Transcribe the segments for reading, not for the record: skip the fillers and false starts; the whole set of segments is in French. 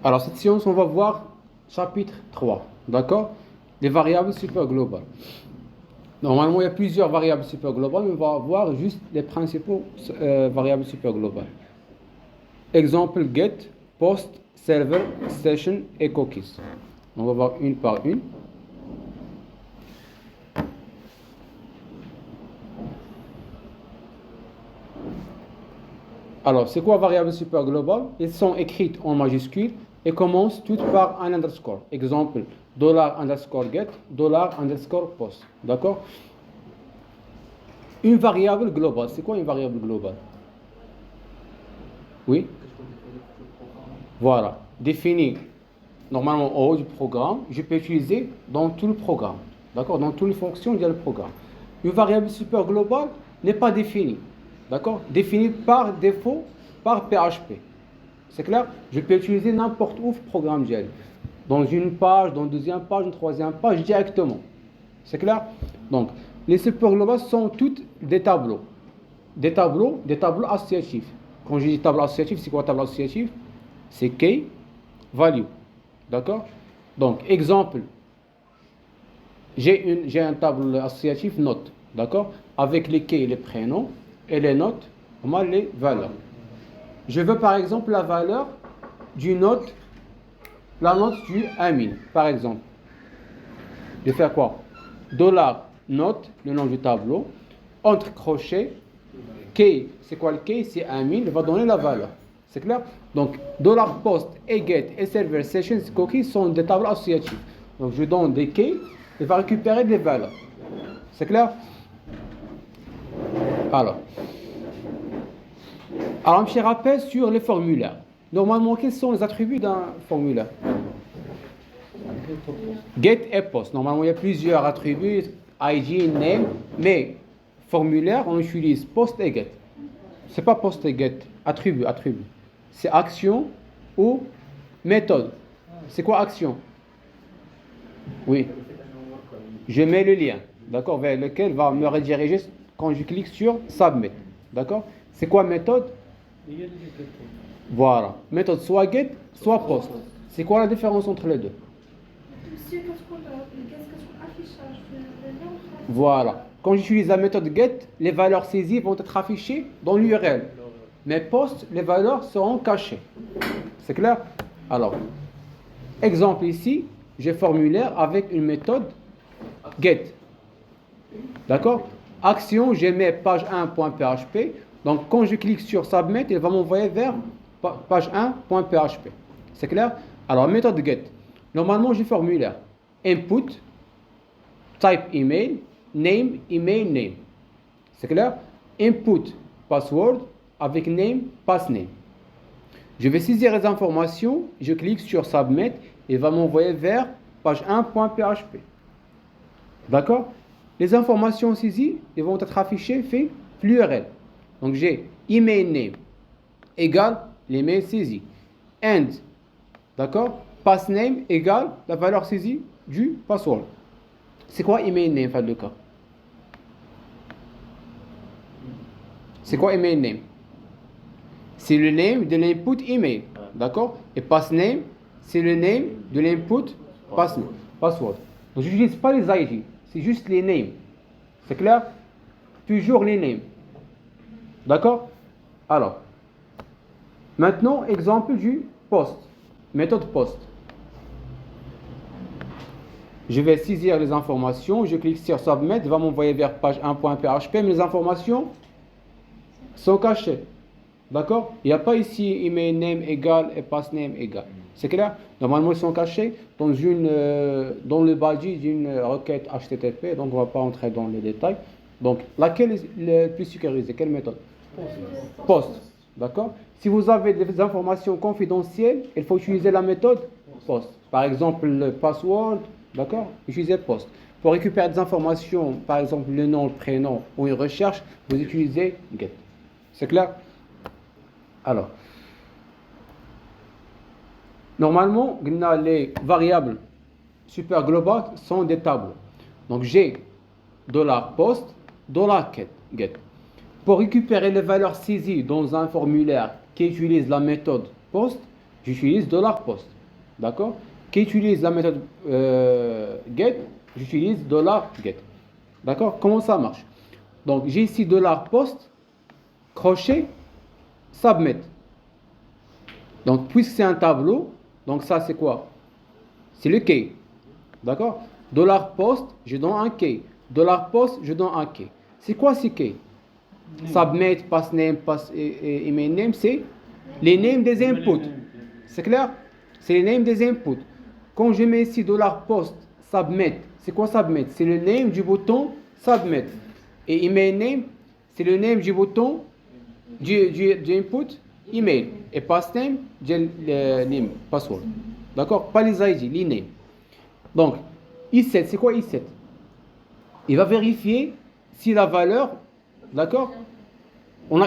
Alors, cette séance, on va voir chapitre 3, d'accord? Les variables super globales. Normalement, il y a plusieurs variables super globales, mais on va voir juste les principaux variables super globales. Exemple, get, post, server, session et cookies. On va voir une par une. Alors, c'est quoi variable super globale? Elles sont écrites en majuscules et commencent toutes par un underscore. Exemple, $_get, $_post. D'accord? Une variable globale. C'est quoi une variable globale? Oui? Voilà. Définie normalement en haut du programme. Je peux utiliser dans tout le programme. D'accord? Dans toutes les fonctions il y a le programme. Une variable super globale n'est pas définie. D'accord? Définie par défaut par PHP. C'est clair? Je peux utiliser n'importe où le programme GL. Dans une page, dans une deuxième page, une troisième page, directement. C'est clair? Donc, les super globales sont toutes des tableaux. Des tableaux associatifs. Quand je dis tableau associatif, c'est quoi tableau associatif? C'est key, value. D'accord? Donc, exemple, j'ai un tableau associatif note. D'accord? Avec les keys, les prénoms, et les notes, les valeurs. Je veux par exemple la valeur du note, la note du Amin, par exemple. Je vais faire quoi? $note, le nom du tableau, entre crochets, key, c'est quoi le key? C'est Amin, il va donner la valeur. C'est clair? Donc, $post et get et server sessions cookies sont des tableaux associatifs. Donc, je donne des keys, il va récupérer des valeurs. C'est clair? Alors, un petit rappel sur les formulaires. Normalement, quels sont les attributs d'un formulaire? Get et post. Normalement, il y a plusieurs attributs, ID, name, mais formulaire, on utilise post et get. C'est pas post et get, attribut. C'est action ou méthode. C'est quoi action? Oui. Je mets le lien, d'accord, vers lequel va me rediriger quand je clique sur submit. D'accord? C'est quoi méthode? Voilà. Méthode soit get, soit post. C'est quoi la différence entre les deux? Voilà. Quand j'utilise la méthode get, les valeurs saisies vont être affichées dans l'URL. Mais post, les valeurs seront cachées. C'est clair? Alors, exemple ici, j'ai formulaire avec une méthode get. D'accord? Action, je mets page1.php. Donc, quand je clique sur submit, il va m'envoyer vers page1.php. C'est clair? Alors, méthode get. Normalement, j'ai formulaire input, type email, name, email, name. C'est clair? Input, password, avec name, passname. Je vais saisir les informations, je clique sur submit, il va m'envoyer vers page1.php. D'accord? Les informations saisies, elles vont être affichées, fait pluriel. Donc j'ai email name égale l'email saisi. And, d'accord? Passname égale la valeur saisie du password. C'est quoi email name, fait le cas? C'est quoi email name? C'est le name de l'input email. D'accord? Et passname, c'est le name de l'input password. Donc je n'utilise pas les ID, c'est juste les names. C'est clair? Toujours les names. D'accord? Alors, maintenant, exemple du post. Méthode post. Je vais saisir les informations, je clique sur submit, il va m'envoyer vers page1.php, mais les informations sont cachées. D'accord? Il n'y a pas ici email name égal et passname égal. C'est clair? Normalement, ils sont cachés dans le body d'une requête HTTP, donc on ne va pas entrer dans les détails. Donc, laquelle est le plus sécurisée? Quelle méthode? Post. D'accord? Si vous avez des informations confidentielles, il faut utiliser la méthode post. Par exemple, le password, d'accord? Utilisez post. Pour récupérer des informations, par exemple le nom, le prénom ou une recherche, vous utilisez get. C'est clair? Alors, normalement, les variables super globales sont des tableaux. Donc, j'ai $post, $get. Pour récupérer les valeurs saisies dans un formulaire qui utilise la méthode post, j'utilise $post. D'accord? Qui utilise la méthode get, j'utilise $get. D'accord? Comment ça marche? Donc, j'ai ici $post, crochet, submit. Donc, puisque c'est un tableau, donc ça, c'est quoi? C'est le key. D'accord? $post, je donne un key. $post, je donne un key. C'est quoi ces keys? Submit, pass name, email name, c'est les names des inputs. C'est clair? C'est les names des inputs. Quand je mets ici $post, submit, c'est quoi submit? C'est le name du bouton submit. Et email name, c'est le name du bouton du input email. Et pass name, le name, password. D'accord? Pas les ID, les names. Donc, i7, c'est quoi i7? Il va vérifier si la valeur, d'accord?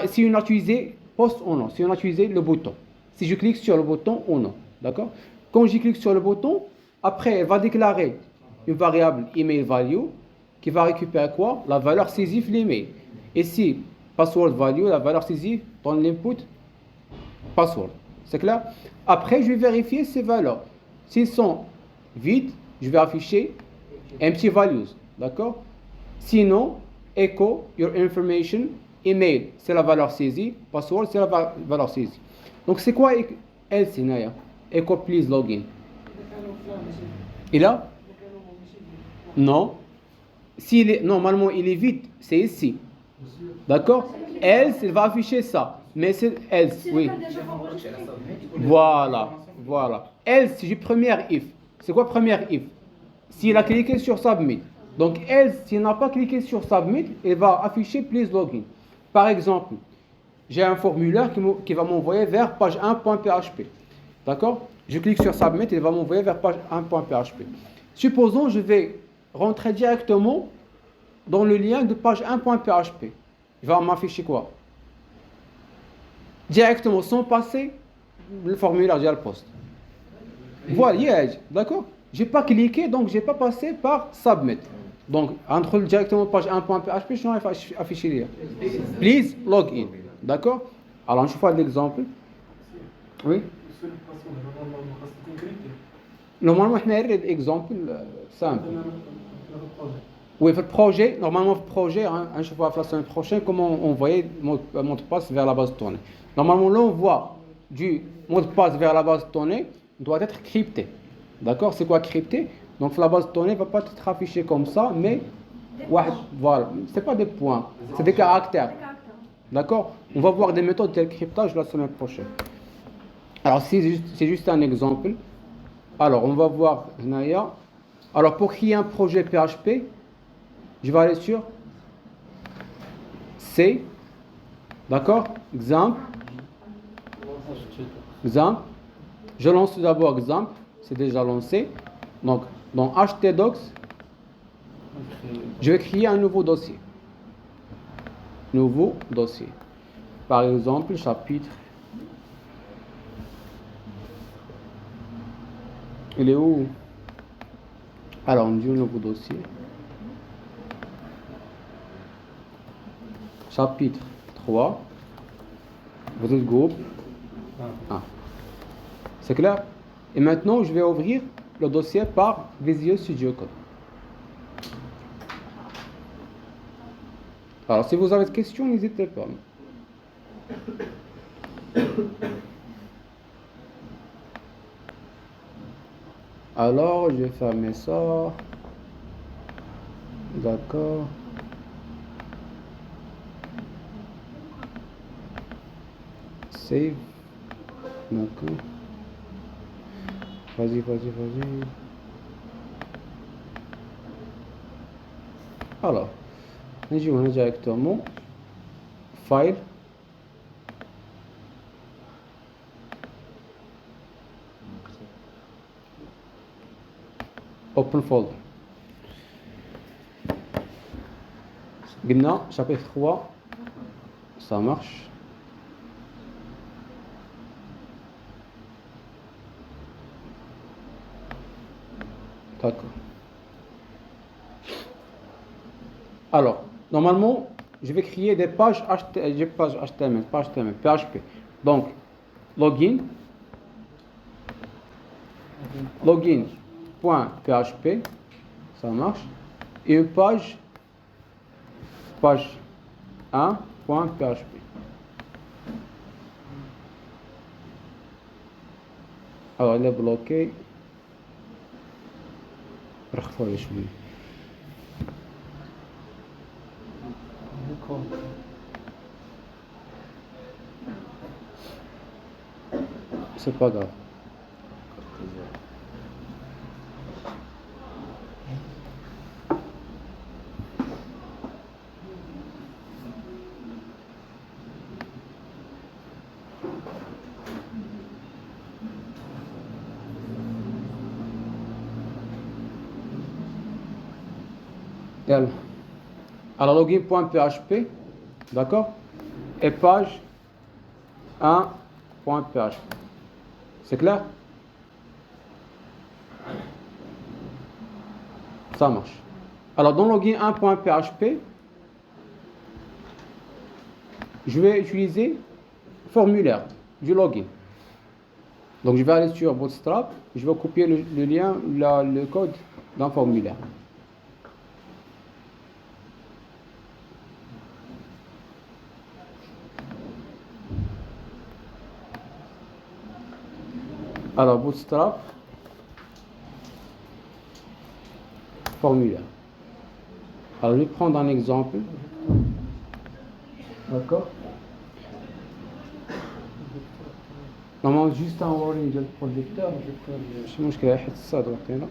Si on a utilisé post ou non, si on a utilisé le bouton. Si je clique sur le bouton ou non, d'accord? Quand je clique sur le bouton, après, elle va déclarer une variable email value qui va récupérer quoi? La valeur saisie l'email. Et si password value, la valeur saisie dans l'input password. C'est clair? Après, je vais vérifier ces valeurs. S'ils sont vides, je vais afficher empty values. D'accord? Sinon, echo your information, email, c'est la valeur saisie, password, c'est la valeur saisie. Donc, c'est quoi else, Naya? Echo please login. Et là? Non. Normalement, il est vide, c'est ici. D'accord? Else, il va afficher ça. Mais c'est else, oui. Voilà. Else, j'ai première if. C'est quoi première if? S'il a cliqué sur submit. Donc, else, s'il n'a pas cliqué sur submit, il va afficher please login. Par exemple, j'ai un formulaire qui va m'envoyer vers page 1.php. D'accord? Je clique sur submit, il va m'envoyer vers page 1.php. Supposons je vais rentrer directement dans le lien de page 1.php. Il va m'afficher quoi? Directement, sans passer le formulaire via le poste. Voilà, d'accord? J'ai pas cliqué, donc j'ai pas passé par submit. Donc, entre directement page 1.php, je vais afficher lien. Please log in. D'accord? Alors, je fais l'exemple. Oui? Normalement, on a un exemple simple. Oui, le projet, normalement, le projet, je vois la semaine prochaine, comment envoyer mot de passe vers la base de données. Normalement, l'envoi du mot de passe vers la base de données doit être crypté. D'accord? C'est quoi crypté? Donc, la base de données ne va pas être affichée comme ça, mais voilà, ce n'est pas des points, c'est des caractères. D'accord? On va voir des méthodes de cryptage la semaine prochaine. Alors, c'est juste un exemple. Alors, on va voir, Naya. Alors, pour créer un projet PHP, je vais aller sur C. D'accord? Exemple. Je lance tout d'abord exemple. C'est déjà lancé. Donc, dans htdocs, je vais créer un nouveau dossier. Par exemple, chapitre. Il est où? Alors, on dit un nouveau dossier. Chapitre 3. Vous êtes groupe 1. C'est clair? Et maintenant, je vais ouvrir le dossier par Visual Studio Code. Alors, si vous avez des questions, n'hésitez pas. Alors, je vais fermer ça. D'accord. Save. D'accord. Vas-y. Alors, on va directement File. Open folder. Gna, chapitre 3. Ça marche. D'accord. Alors, normalement, je vais créer des pages HTML, PHP. Donc, login, login.php, ça marche, et une page 1.php. Alors, elle est bloquée. C'est pas grave. Alors, login.php, d'accord, et page 1.php. C'est clair? Ça marche. Alors, dans login 1.php, je vais utiliser formulaire du login. Donc, je vais aller sur Bootstrap, je vais copier le lien, le code d'un formulaire. Alors, Bootstrap, formulaire. Alors, je vais prendre un exemple. D'accord. Normalement, juste un warning du projecteur. ماشي مشكلة حيت الصاد وقتنا.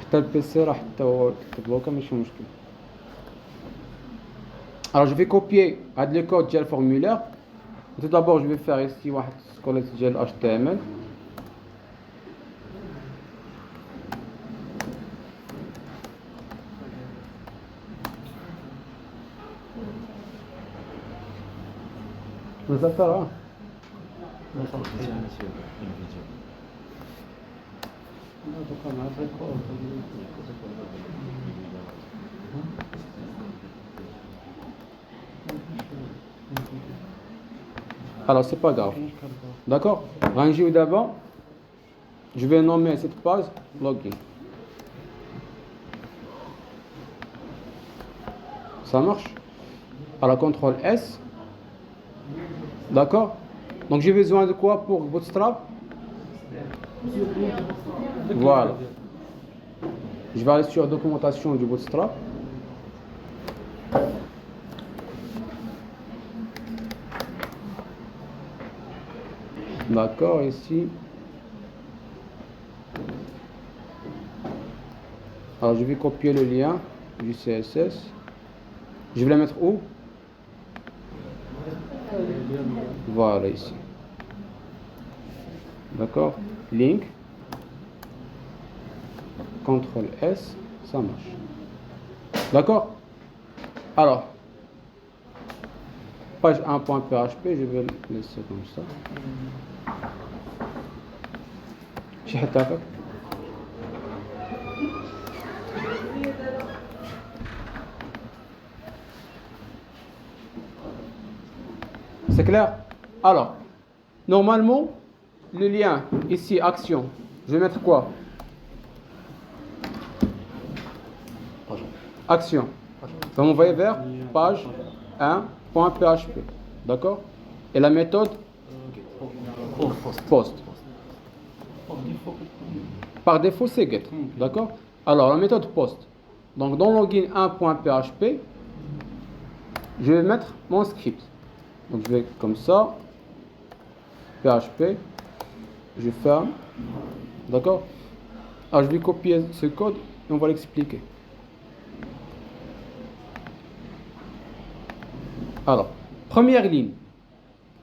حتى البيسي راح تبلوكا ماشي مشكل. Alors, je vais copier le code du formulaire. Tout d'abord, je vais faire ici un squelette gel HTML. Vous avez là? Alors, c'est pas grave. D'accord? Rangez d'abord. Je vais nommer cette page login. Ça marche? Alors, CTRL S. D'accord? Donc, j'ai besoin de quoi pour Bootstrap? Voilà. Je vais aller sur la documentation du Bootstrap. D'accord, ici. Alors, je vais copier le lien du CSS. Je vais le mettre où? Voilà, ici. D'accord? Link. CTRL S. Ça marche. D'accord? Alors, page 1.php, je vais le laisser comme ça. C'est clair? Alors, normalement, le lien ici, action, je vais mettre quoi? Action. Ça m'envoie vers page 1.php. D'accord? Et la méthode? Post. Par défaut, c'est get. D'accord? Alors, la méthode post. Donc, dans login 1.php, je vais mettre mon script. Donc, je vais comme ça. PHP. Je ferme. D'accord? Alors, je vais copier ce code et on va l'expliquer. Alors, première ligne.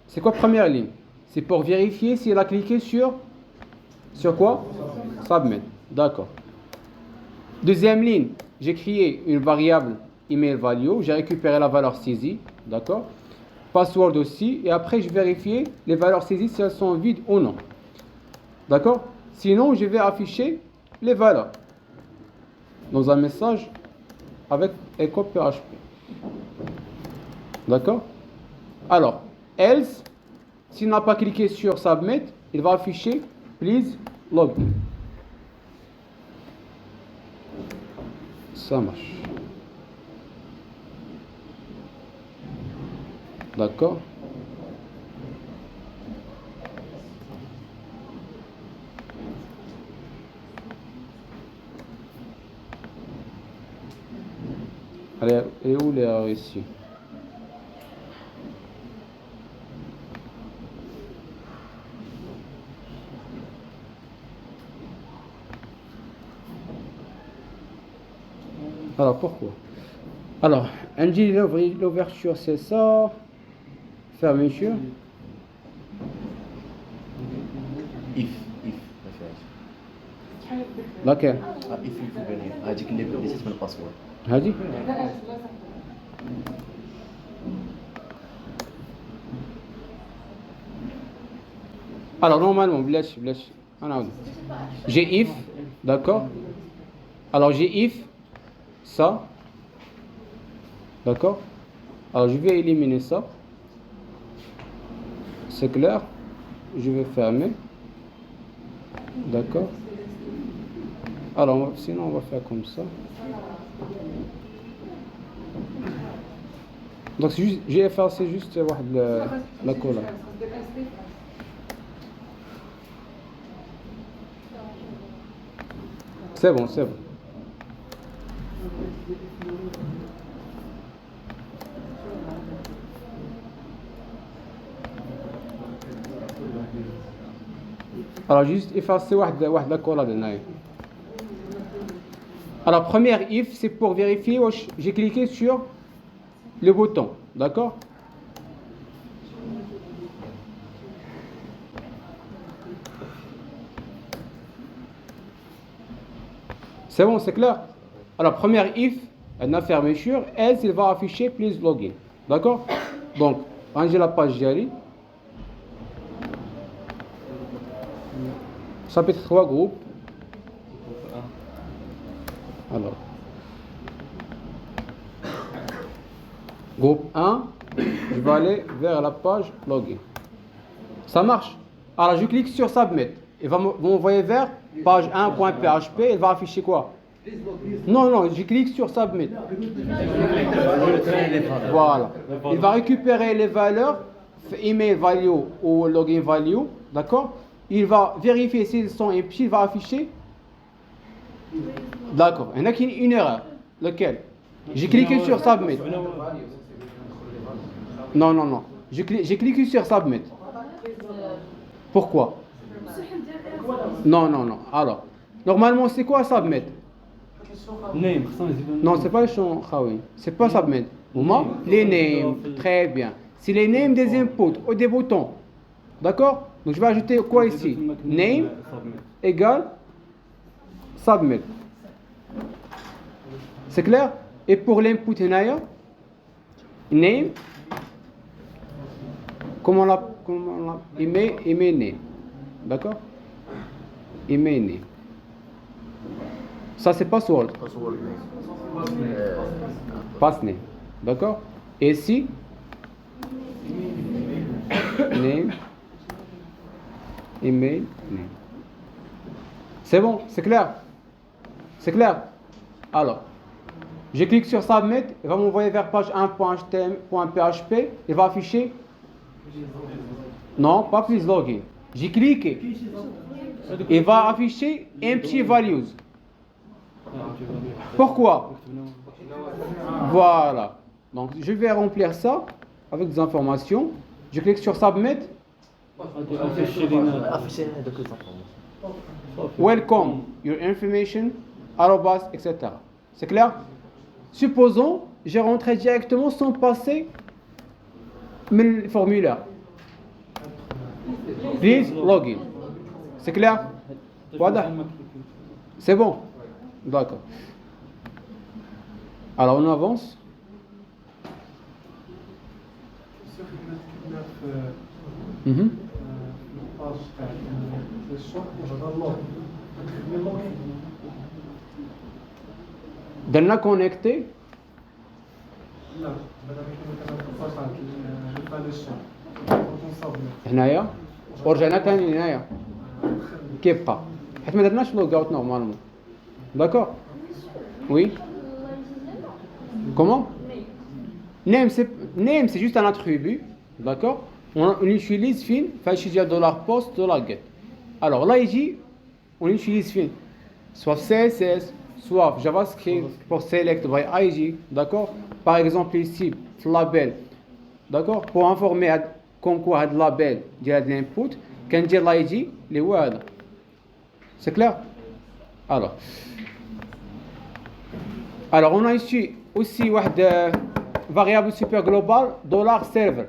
C'est quoi première ligne? C'est pour vérifier si elle a cliqué sur quoi? Submit. D'accord. Deuxième ligne, j'ai créé une variable email value. J'ai récupéré la valeur saisie. D'accord. Password aussi. Et après, je vérifie les valeurs saisies si elles sont vides ou non. D'accord. Sinon, je vais afficher les valeurs dans un message avec echo PHP. D'accord. Alors, else, s'il n'a pas cliqué sur Submit, il va afficher Please login. Ça marche. D'accord. Allez, elle est où l'erreur ici? Alors pourquoi? Alors, Angie, l'ouverture c'est ça. Fermeture. If Laquelle? if يفوق عليه هذيك اللي نسيت من الباسورد. هذه؟ Alors normalement, بلاش أنا أقول. J'ai if, d'accord? Alors j'ai if, ça, d'accord? Alors je vais éliminer ça. C'est clair? Je vais fermer. D'accord? Alors sinon on va faire comme ça. Donc c'est juste, j'ai effacé juste la colle. C'est bon, c'est bon. Alors juste effacer la colle de. Alors première if c'est pour vérifier, j'ai cliqué sur le bouton, d'accord? C'est bon, c'est clair? Alors première if, elle a fermeture, elle va afficher please login, d'accord? Donc, ranger la page Jali. Ça peut être 3 groupes. Alors, groupe 1, je vais aller vers la page login. Ça marche. Alors, je clique sur Submit. Il va m'envoyer vers page 1.php. Il va afficher quoi? Non, je clique sur Submit. Voilà. Il va récupérer les valeurs, email value ou login value. D'accord? Il va vérifier s'ils sont empty. Il va afficher. D'accord. Il y en a qui une erreur. Lequel? J'ai cliqué sur Submit. Non. J'ai cliqué sur Submit. Pourquoi? Non. Alors, normalement, c'est quoi Submit? Non, c'est pas le champ Khawi. C'est pas Submit. Les names. Très bien. C'est les names des inputs ou des boutons. D'accord? Donc, je vais ajouter quoi ici? Name égale Submit. C'est clair? Et pour l'input name, comment on l'a email name. D'accord? Email name. Ça c'est password. Pass name. D'accord? Et ici, name, email name. C'est bon? C'est clair? C'est clair? Alors, je clique sur Submit, il va m'envoyer vers page 1.html.php, il va afficher. Non, pas please login. J'ai cliqué. Il va afficher empty values. Pourquoi? Voilà. Donc, je vais remplir ça avec des informations. Je clique sur Submit. Welcome your information, arrobas, etc. C'est clair? Supposons, j'ai rentré directement sans passer le formulaire. Please login. C'est clair? Voilà. C'est bon? D'accord. Alors on avance. D'être connecté. هنايا ورجعنا ثاني هنايا كيبقى حيت ما درناش لوغ اوت نورمالمون داكور وي comment name c'est juste un attribut d'accord on utilise fin فاش يجي $post $get alors là يجي on utilise fin soit CSS soit JavaScript pour select by ID d'accord par exemple ici label d'accord pour informer comme quoi هاد label ديال l'input كندير l'ID اللي هو هذا c'est clair alors on a ici aussi واحد variable super globale $server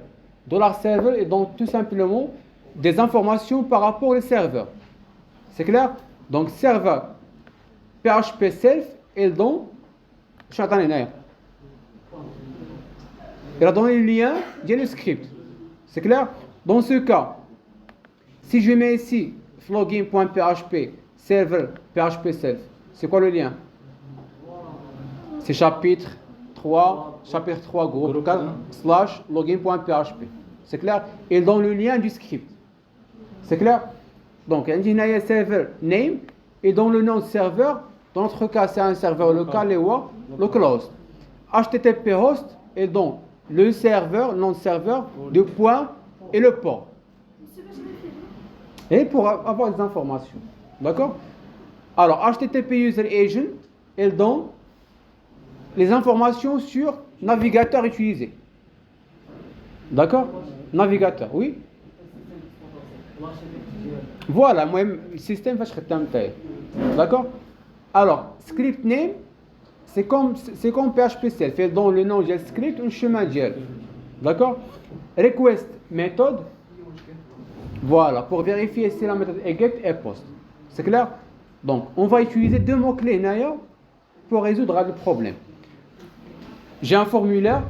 $server est donc tout simplement des informations par rapport au serveur c'est clair donc serveur PHP self et donc je suis هنايا il a donné le lien du script c'est clair dans ce cas si je mets ici login.php serveur PHP self c'est quoi le lien c'est chapitre 3 groupe 4 / login.php c'est clair il donne le lien du script c'est clair donc عندي هنايا server name et dans le nom de serveur dans notre cas c'est un serveur local et هو localhost http host et donc le serveur nom de serveur le point et le port et pour avoir des informations d'accord alors http user agent il donne les informations sur navigateur utilisé d'accord navigateur oui voilà moi le système فاش خدام تاعي d'accord alors script name c'est comme PHP self fait dans le nom du script un chemin ديال d'accord request méthode voilà pour vérifier si la méthode est get et post c'est clair donc on va utiliser deux mots clés هنايا pour résoudre le problème j'ai un formulaire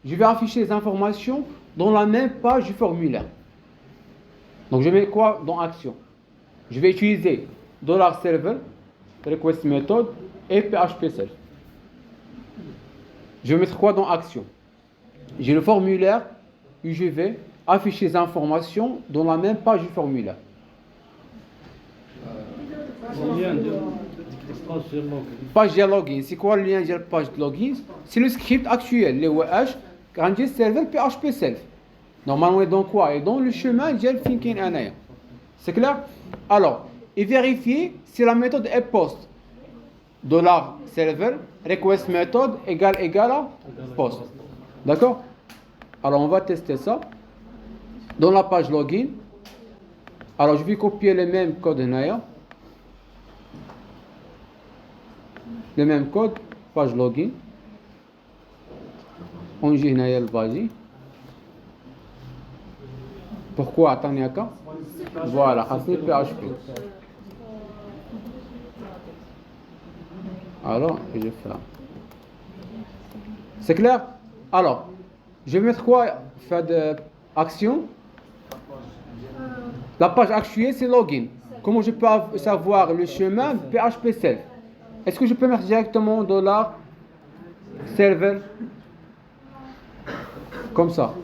je vais afficher les informations dans la même page du formulaire donc je mets quoi dans action je vais utiliser $server request method et PHP self je vais mettre quoi dans action j'ai le formulaire où je vais afficher les informations dans la même page du formulaire page de login c'est quoi le lien de la page de login c'est le script actuel le WH quand j'ai serveur PHP self normalement il donne quoi il donne le chemin de thinking anaya c'est clair alors et vérifier si la méthode est post $server request method égale à post d'accord alors on va tester ça dans la page login alors je vais copier le même code anaya le même code page login on جي هنايا الباجي pourquoi عطاني هكا voilà خاصني PHP alors je fais là c'est clair alors je vais mettre quoi faire de action la page actuelle c'est login comment je peux savoir le chemin PHP self est-ce que je peux mettre directement $server comme ça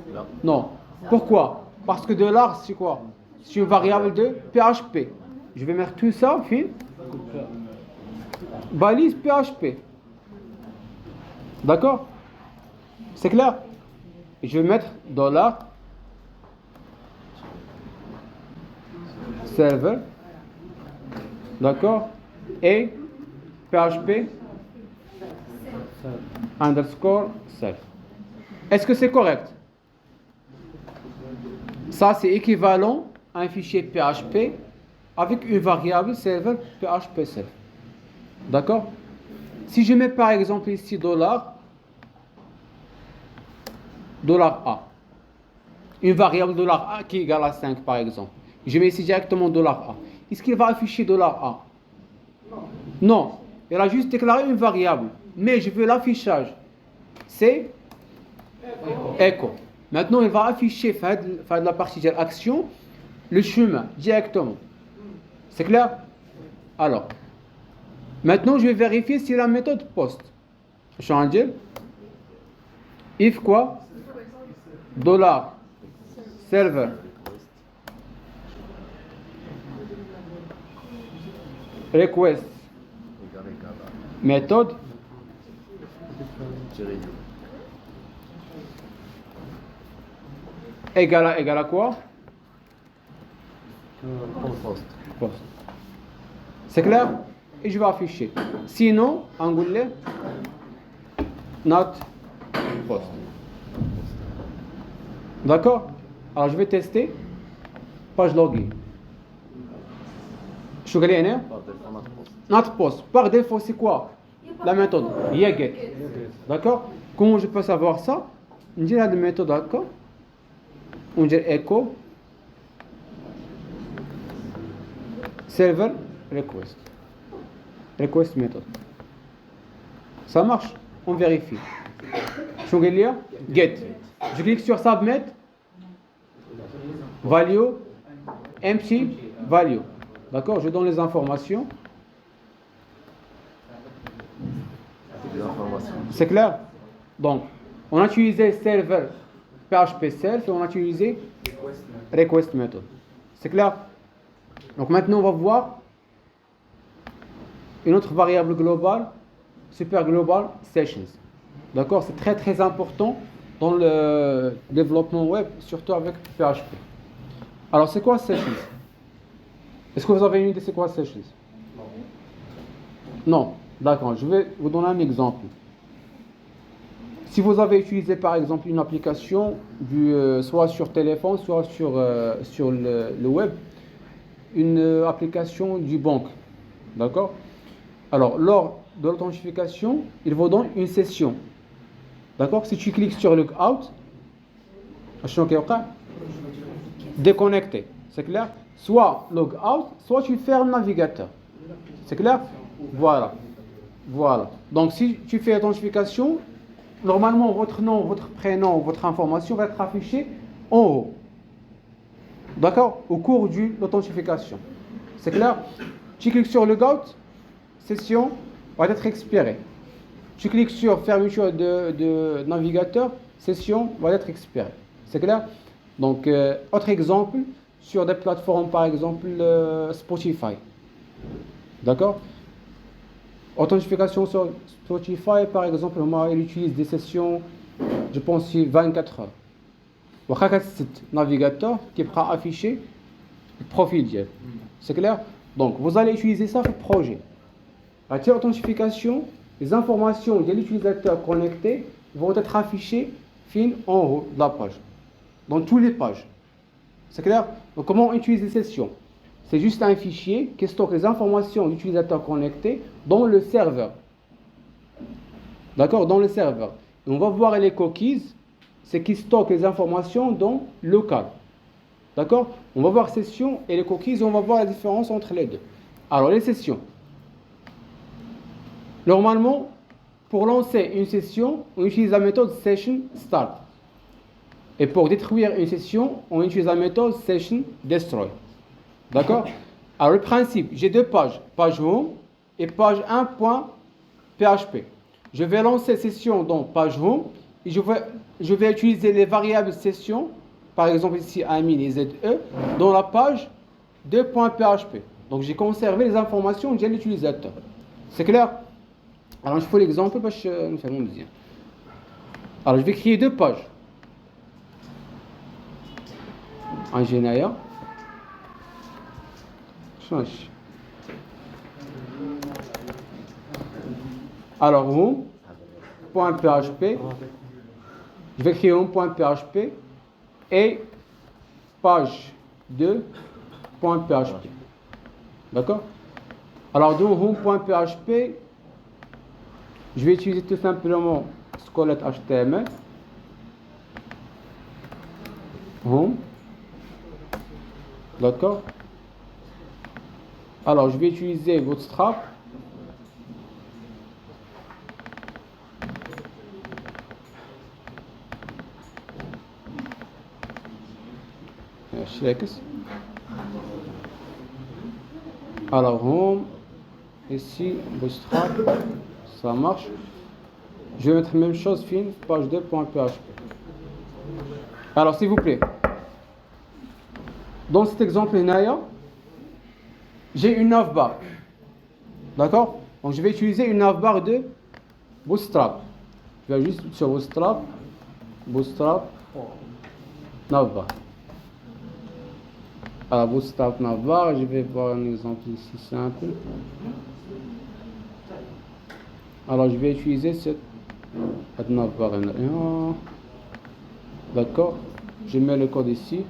non pourquoi parce que c'est quoi c'est une variable de PHP je vais mettre tout ça fin balise PHP d'accord c'est clair je vais mettre $server d'accord et PHP underscore self est-ce que c'est correct ça c'est équivalent à un fichier PHP avec une variable serveur PHP self d'accord si je mets par exemple ici $A une variable $A qui est égale à 5 par exemple je mets ici directement $A est-ce qu'il va afficher $A non il a juste déclaré une variable mais je veux l'affichage c'est echo maintenant il va afficher faire la partie de l'action le chemin directement c'est clair alors maintenant je vais vérifier si la méthode post changer if quoi server. Request. Méthode. Égal à quoi? Post. C'est clair? Et je vais afficher. Sinon, anglais, not post. D'accord? Alors je vais tester. Page login. Je suis allé not post. Par défaut, c'est quoi? La méthode get. D'accord? Comment je peux savoir ça? On dirait la méthode, d'accord? On dirait echo server request method. Ça marche? On vérifie. Je vais lire get. Je clique sur submit. Value empty value. D'accord? Je donne les informations. C'est clair? Donc, on a utilisé server PHP self et on a utilisé request method. C'est clair? Donc maintenant, on va voir une autre variable globale, super global sessions. D'accord? C'est très très important dans le développement web, surtout avec PHP. Alors, c'est quoi sessions? Est-ce que vous avez une idée c'est quoi sessions? Non. D'accord, je vais vous donner un exemple. Si vous avez utilisé par exemple une application, soit sur téléphone, soit sur le web, une application du banque, d'accord? Alors, lors de l'authentification, il vous donne une session, d'accord? Si tu cliques sur Logout, déconnecté, c'est clair? Soit Logout, soit tu fermes le navigateur, c'est clair? Voilà. Donc, si tu fais l'authentification, normalement, votre nom, votre prénom, votre information va être affichée en haut. D'accord? Au cours de l'authentification. C'est clair? Tu cliques sur Logout, session va être expirée. Tu cliques sur fermeture de navigateur, session va être expirée. C'est clair? Donc, autre exemple, sur des plateformes, par exemple, Spotify. D'accord? Authentification sur Spotify, par exemple, il utilise des sessions, je pense, 24 heures. C'est le navigateur qui pourra afficher le profil. C'est clair? Donc, vous allez utiliser ça pour le projet. À l'authentification, les informations de l'utilisateur connecté vont être affichées en haut de la page, dans toutes les pages. C'est clair? Donc, comment on utilise les sessions? C'est juste un fichier qui stocke les informations de l'utilisateur connecté dans le serveur. D'accord? Dans le serveur. Et on va voir les cookies, c'est qui stocke les informations dans local. D'accord? On va voir session et les cookies, on va voir la différence entre les deux. Alors, les sessions. Normalement, pour lancer une session, on utilise la méthode session start. Et pour détruire une session, on utilise la méthode session destroy. D'accord? Alors, le principe, j'ai deux pages, page home et page 1.php. Je vais lancer session dans page home et je vais utiliser les variables session, par exemple ici Amin et ZE, dans la page 2.php. Donc, j'ai conservé les informations de l'utilisateur. C'est clair? Alors, je fais l'exemple parce que nous faisons bien. Alors, je vais créer deux pages. En général. Change. Alors, home.php. Je vais créer home.php et page 2.php. D'accord? Alors, dans home.php, je vais utiliser tout simplement squelette HTML. Home. D'accord? Alors, je vais utiliser Bootstrap. Alors, home. Ici, Bootstrap. Ça marche. Je vais mettre la même chose, fin, page 2.php. Alors, s'il vous plaît, dans cet exemple, j'ai une navbar. D'accord? Donc je vais utiliser une navbar de Bootstrap. Je vais juste sur Bootstrap, navbar. Alors Bootstrap navbar, je vais voir un exemple ici simple. Alors je vais utiliser cette navbar. D'accord? Je mets le code ici.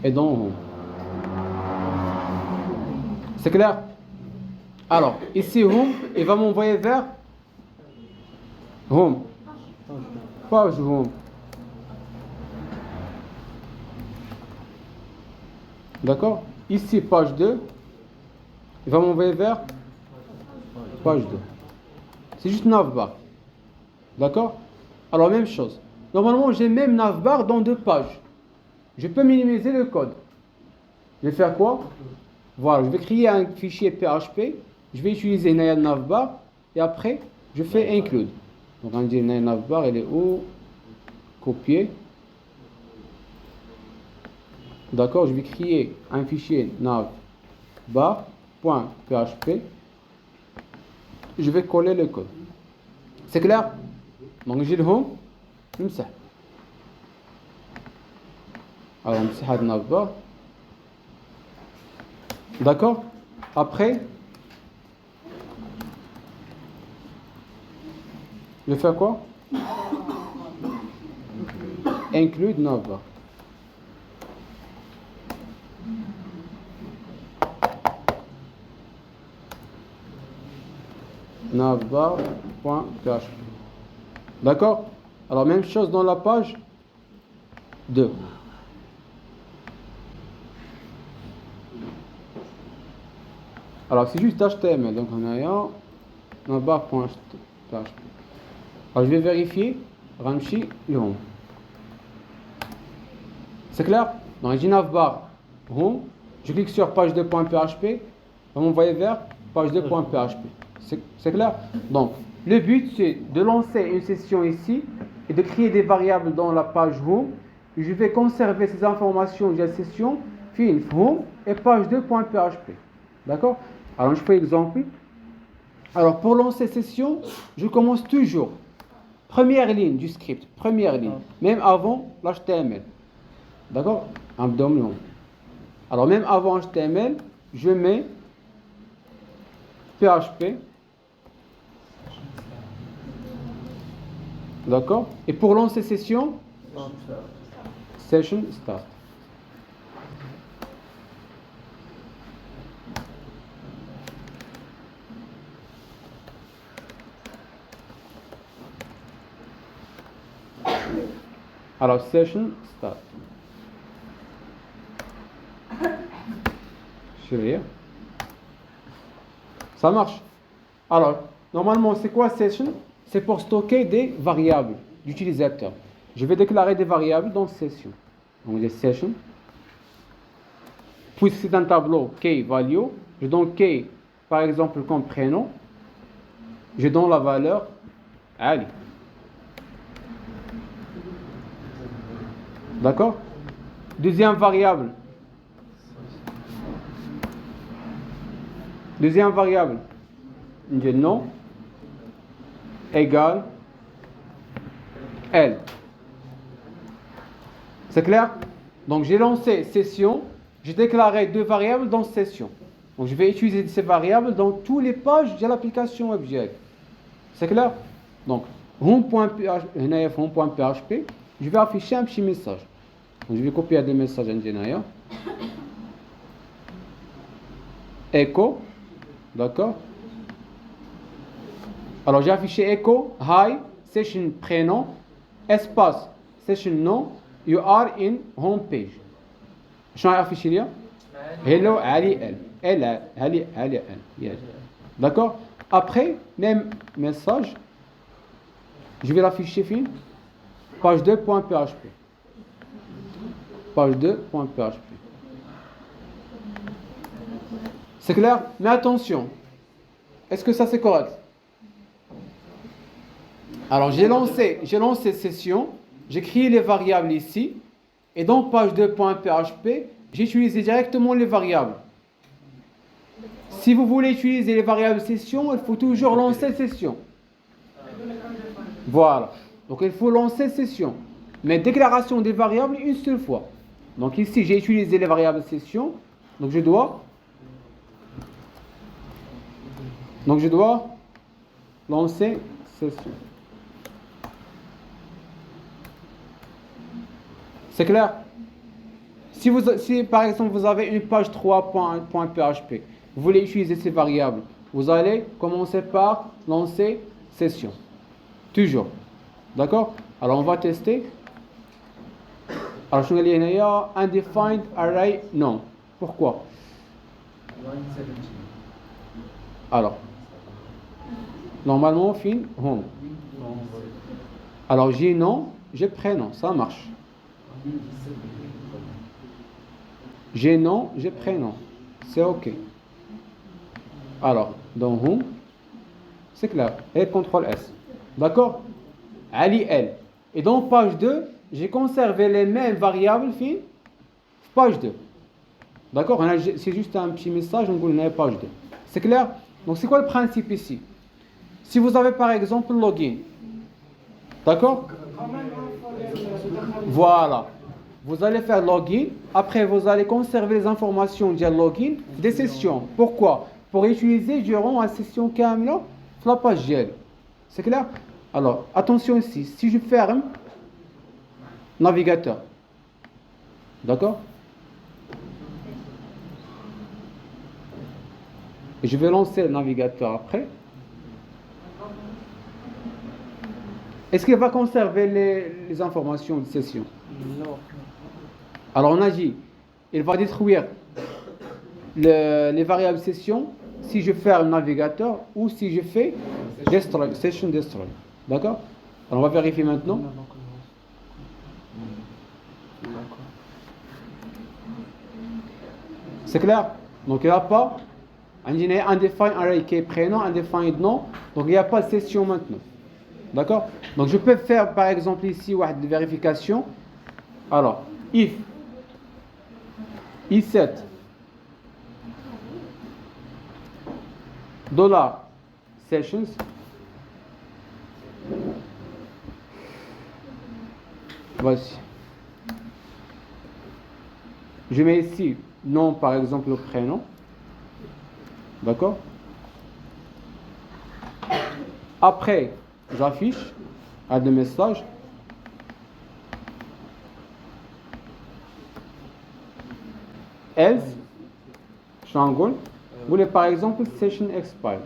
Et dans Home. C'est clair? Alors, ici Home, il va m'envoyer vers Home. Page Home. D'accord? Ici, page 2. Il va m'envoyer vers page 2. C'est juste navbar. D'accord? Alors, même chose. Normalement, j'ai même navbar dans 2 pages. Je peux minimiser le code. Je vais faire quoi? Voilà, je vais créer un fichier PHP. Je vais utiliser Naya navbar. Et après, je fais include. Donc, on dit Naya navbar, elle est où? Copier. D'accord, je vais créer un fichier navbar.php. Je vais coller le code. C'est clair? Donc, j'ai le home. نمسح. Alors, نمسح هاد navbar. D'accord? Après, je vais faire quoi? Include navbar. Navbar.php. D'accord? Alors, même chose dans la page 2. Alors, c'est juste HTML. Donc, on a un navbar.php. Alors, je vais vérifier. Ramchi, home. C'est clair? Donc, j'ai navbar home. Je clique sur page 2.php. On va m'envoyer vers page 2.php. C'est clair? Donc, le but, c'est de lancer une session ici et de créer des variables dans la page home. Et je vais conserver ces informations de la session, film home et page 2.php. D'accord? Alors, je fais exemple. Alors, pour lancer session, je commence toujours. Première ligne du script, première ligne, même avant l'HTML. D'accord? Abdomen. Alors, même avant HTML, je mets PHP. D'accord? Et pour lancer session, session start. Alors, session start. Ça marche. Alors, normalement, c'est quoi session? C'est pour stocker des variables d'utilisateur. Je vais déclarer des variables dans session. Donc, les sessions. Puisque c'est un tableau key value, je donne key, par exemple, comme prénom. Je donne la valeur Ali. D'accord? Deuxième variable. Deuxième variable. Nom égale L. C'est clair? Donc j'ai lancé session, j'ai déclaré 2 variables dans session. Donc je vais utiliser ces variables dans toutes les pages de l'application Object. C'est clair? Donc home.php, je vais afficher un petit message. Donc, je vais copier des messages en général. Echo, d'accord? Alors j'ai affiché echo, hi, session prénom, espace, session nom, you are in home page. شنو affiché là? Hello Ali L. L Ali Ali L. Yes. D'accord? Après, même message, je vais l'afficher fin. Page 2.php. Page 2.php. C'est clair? Mais attention. Est-ce que ça c'est correct? Alors j'ai lancé session, j'ai créé les variables ici, Et dans page 2.php, j'ai utilisé directement les variables. Si vous voulez utiliser les variables session, il faut toujours lancer session. Voilà. Donc il faut lancer session. Mais déclaration des variables une seule fois. Donc ici, j'ai utilisé les variables session. Donc je dois lancer session. C'est clair? Si par exemple vous avez une page 3.php, vous voulez utiliser ces variables, vous allez commencer par lancer session. Toujours. D'accord? Alors on va tester. Alors je vais aller à undefined array non. Pourquoi? Alors normalement fin home. Alors j'ai nom, j'ai prénom, ça marche. J'ai nom, j'ai prénom, c'est ok. Alors dans home, c'est clair. Et CTRL S. D'accord? Ali L. Et dans page 2, j'ai conservé les mêmes variables fin page 2. D'accord? C'est juste un petit message, on vous page 2. C'est clair? Donc c'est quoi le principe ici? Si vous avez par exemple login, d'accord? Voilà. Vous allez faire login, après vous allez conserver les informations du login des sessions. Pourquoi? Pour utiliser durant la session Kamla, la page GL. C'est clair? Alors, attention ici, si je ferme navigateur, d'accord? Je vais lancer le navigateur après. Est-ce qu'il va conserver les informations de session? Non. Alors on a dit, il va détruire les variables session si je ferme le navigateur ou si je fais destroy, session destroy. D'accord? Alors on va vérifier maintenant. C'est clair? Donc il n'y a pas undefined array qui est prénom, undefined nom. Donc il n'y a pas de session maintenant. D'accord? Donc je peux faire par exemple ici une vérification. Alors, if i7 $sessions voici. Je mets ici nom par exemple le prénom. D'accord? Après, j'affiche un de messages. Else, triangle, vous voulez par exemple session expire.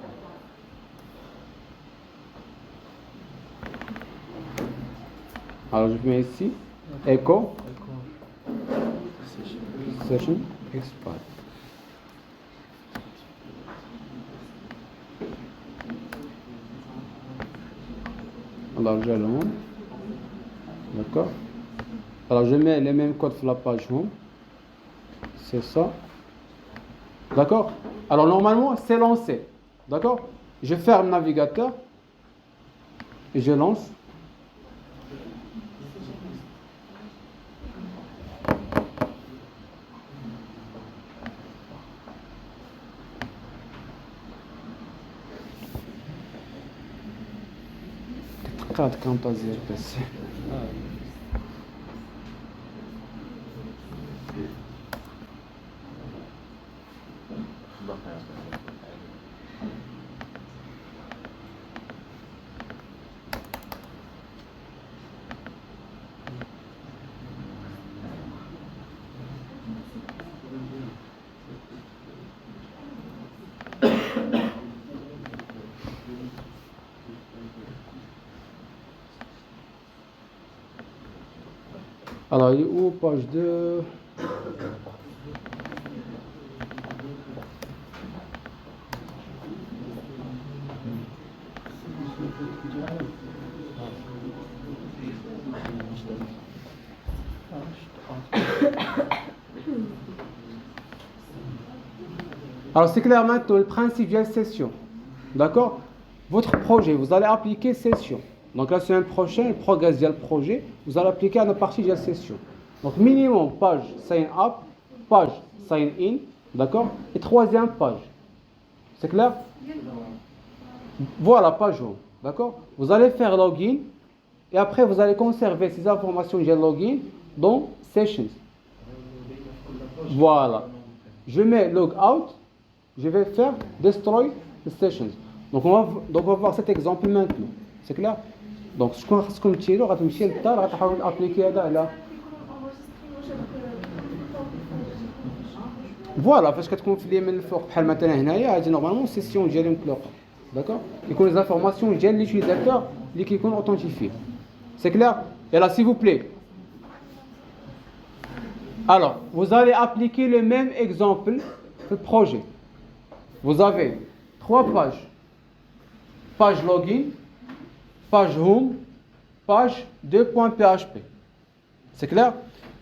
Alors je mets ici echo session expire. Alors je le montre. D'accord. Alors je mets les mêmes codes sur la page home. C'est ça. D'accord? Alors normalement c'est lancé. D'accord? Je ferme le navigateur et je lance. Quand PC. Alors, il est où, page 2? Alors, c'est clair maintenant le principe de la session. D'accord? Votre projet, vous allez appliquer session. Donc, la semaine prochaine, le progrès via le projet, vous allez appliquer à la partie de la session. Donc minimum page sign up, page sign in, d'accord? Et troisième page. C'est clair? Voilà, page home, d'accord? Vous allez faire login et après vous allez conserver ces informations j'ai login dans sessions. Voilà. Je mets logout, je vais faire destroy the sessions. Donc on va voir cet exemple maintenant. C'est clair? Donc شكون خاصكم تشيلوا غتمشي للدار غتحاول ابليكي هذا على فوالا فاش كتكون في اليمين الفوق بحال مثلا هنايا هادي نورمالمون سيسيون ديالي مطلقه داكور كيكون لي زانفورماسيون ديال ليوتيليزاتور اللي كيكون اوثنتيفي سي كلير يلا s'il vous plaît. Alors vous allez appliquer le même exemple le projet. Vous avez 3 pages. Page login, page home, page 2.php. C'est clair?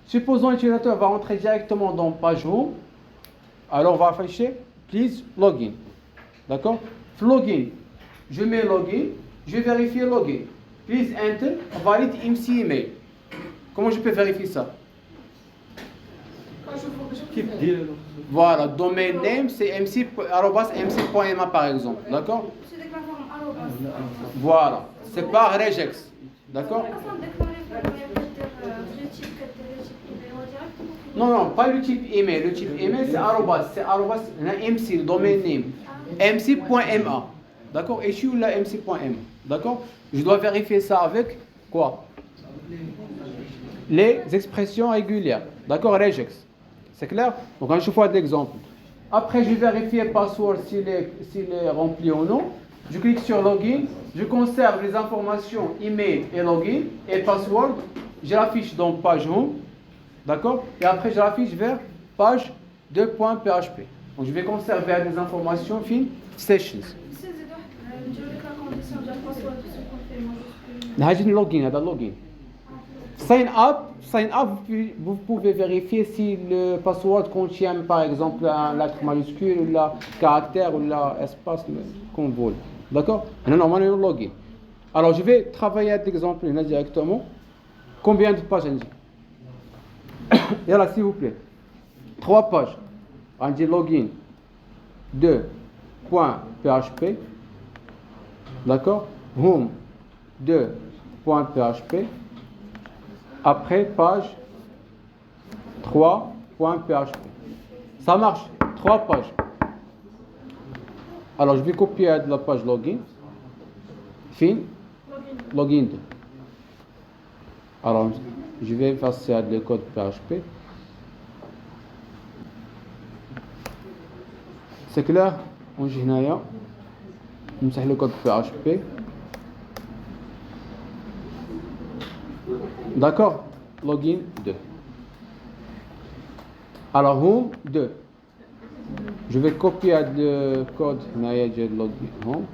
Supposons l'utilisateur va entrer directement dans page home. Alors on va afficher please login. D'accord? Login. Je mets login, je vais vérifier login. Please enter valid MC email. Comment je peux vérifier ça? Voilà, domain name c'est mc.ma par exemple, d'accord? Voilà, c'est pas regex, d'accord? Non, pas le type email. Le type email c'est arrobas, mc, le domaine name, mc.ma, d'accord? Et je suis là mc.ma, d'accord? Je dois vérifier ça avec quoi? Les expressions régulières, d'accord? Regex. C'est clair? Donc, je fais l'exemple. Après, je vérifie le password s'il est rempli ou non. Je clique sur login. Je conserve les informations email et login et password. Je l'affiche dans page home. D'accord? Et après, je l'affiche vers page 2.php. Donc, je vais conserver les informations fin sessions. Login, login. Sign up, vous pouvez vérifier si le password contient par exemple un lettre majuscule ou la caractère ou la espace qu'on veut. D'accord? Normalement, login. Alors, je vais travailler avec l'exemple là directement. Combien de pages on dit? Et là, s'il vous plaît. 3 pages. On dit login 2.php. D'accord? Home 2.php. Après, page 3.php. Ça marche. 3 pages. Alors, je vais copier de la page login. Fin. Login 2. Alors, je vais effacer le code PHP. C'est clair? On dit هنايا نمسح le code PHP. D'accord? Login 2. Alors, home 2. Je vais copier le code de login home.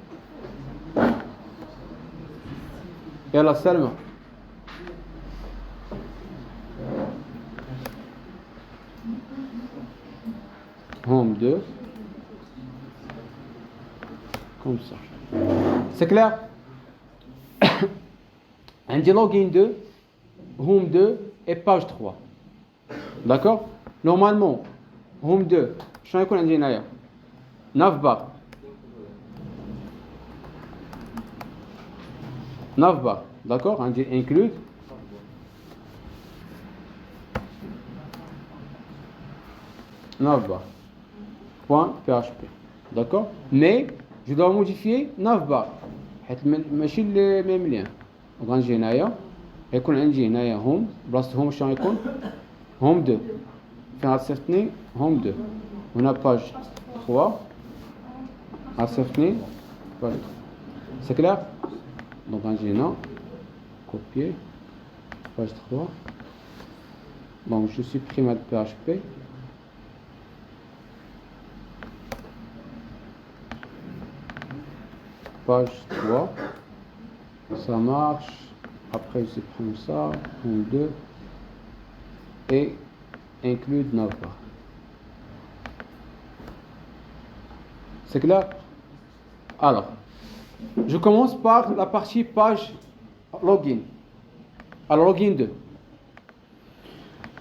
Et là, seulement. Home 2. Comme ça. C'est clair? On dit login 2. Home 2 et page 3. D'accord? Normalement, Home 2, je vais vous dire 9 barres. 9 barres. D'accord? On dit include. Barres. Point PHP. D'accord? Mais je dois modifier 9 barres. ماشي les mêmes liens. Donc on dit هنايا يكون عندي هنايا هوم بلاصه هوم شنو يكون هوم 2 فين غتصيفطني هوم 2 هنا باج 3 غتصيفطني باج 3 سي كلير دونك غنجي هنا كوبيي باج 3 دونك جو سوبريم هاد PHP page 3 ça marche. Après, je supprime ça, 1, 2, et include 9 barres. C'est clair? Alors, je commence par la partie page login. Alors, login 2.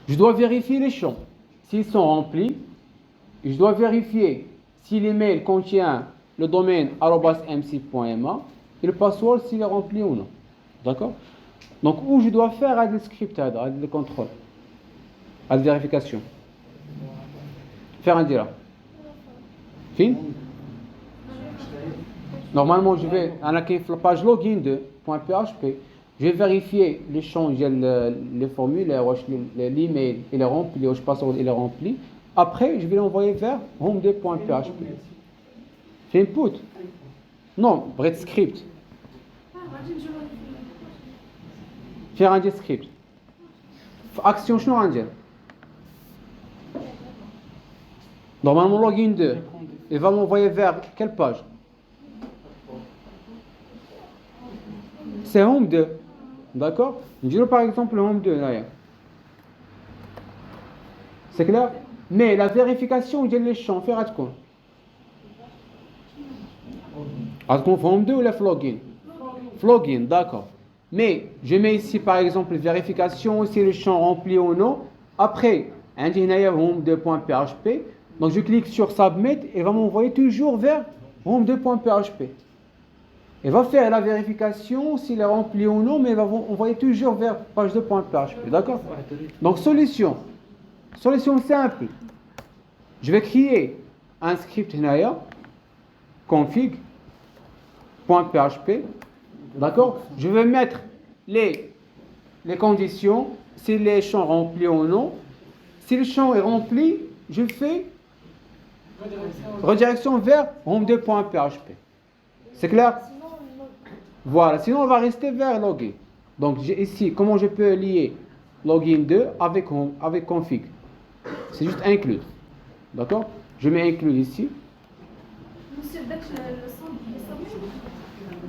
Je dois vérifier les champs, s'ils sont remplis. Je dois vérifier si l'email contient le domaine @mc.ma et le password s'il est rempli ou non. D'accord? Donc, où je dois faire le script, le contrôle, la vérification. Faire un dire. Fin? Normalement, je vais à la page login de .php. Je vais vérifier les champs, les formulaires, l'email, il est rempli, le password, il est rempli. Après, je vais l'envoyer vers home2.php. C'est input. Non, bread script. Faire un script. Action, je ne sais pas. Normalement, login 2, il va m'envoyer vers quelle page? C'est home 2. D'accord? Je dirais par exemple home 2. Là. C'est clair? Mais la vérification, il y a les champs. Faire à quoi? Home 2 ou la login? Login, d'accord. Mais je mets ici par exemple vérification si le champ rempli ou non. Après, un home2.php. Donc je clique sur submit et va m'envoyer toujours vers home2.php. Il va faire la vérification s'il est rempli ou non, mais il va envoyer toujours vers page2.php. D'accord? Donc solution simple. Je vais créer un script config.php. D'accord? Je vais mettre les conditions, si les champs remplis ou non. Si le champ est rempli, je fais redirection vers home2.php. C'est clair? Voilà, sinon on va rester vers login. Donc ici, comment je peux lier login 2 avec config? C'est juste include. D'accord? Je mets include ici. Monsieur, dès que le son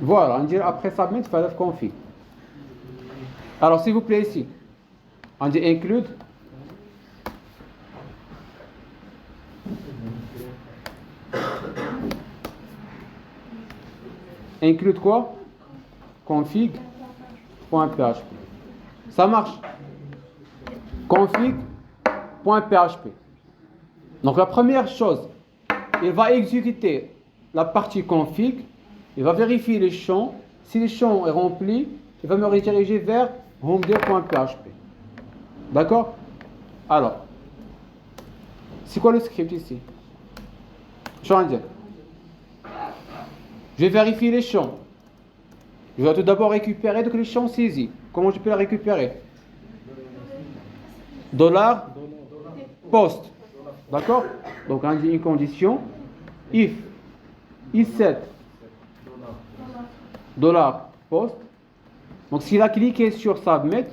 Voilà, on dit après submit, il faut config. Alors s'il vous plaît ici, on dit include. Include quoi? Config.php. Ça marche. Config.php. Donc la première chose, il va exécuter la partie config, il va vérifier les champs. Si le champ est rempli, il va me rediriger vers home2.php. D'accord? Alors, c'est quoi le script ici? Je vais vérifier les champs. Je dois tout d'abord récupérer les champs saisis. Comment je peux les récupérer? $post. D'accord? Donc on dit une condition. If is7 $post. Donc s'il a cliqué sur submit,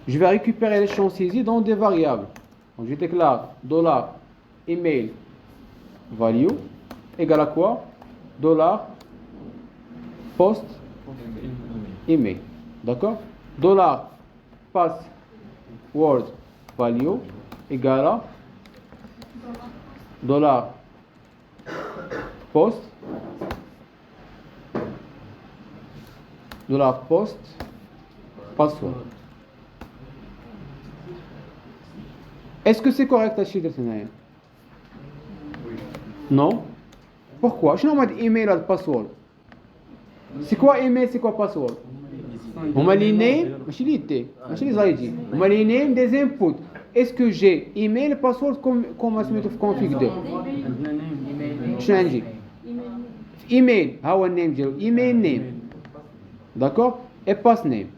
je vais récupérer les champs saisis dans des variables. Donc je déclare $email value égale à quoi? $post email. D'accord? $password value égale à $post password. Est-ce que c'est correct à Chidr Senaya? Non? Pourquoi? Je n'ai pas d'email à password. C'est quoi email, c'est quoi password? On m'a les names, je l'ai dit. On m'a les names des inputs. Est-ce que j'ai email, password comme on se met config 2? Change. Email, how a name, email name. D'accord? Et pass name.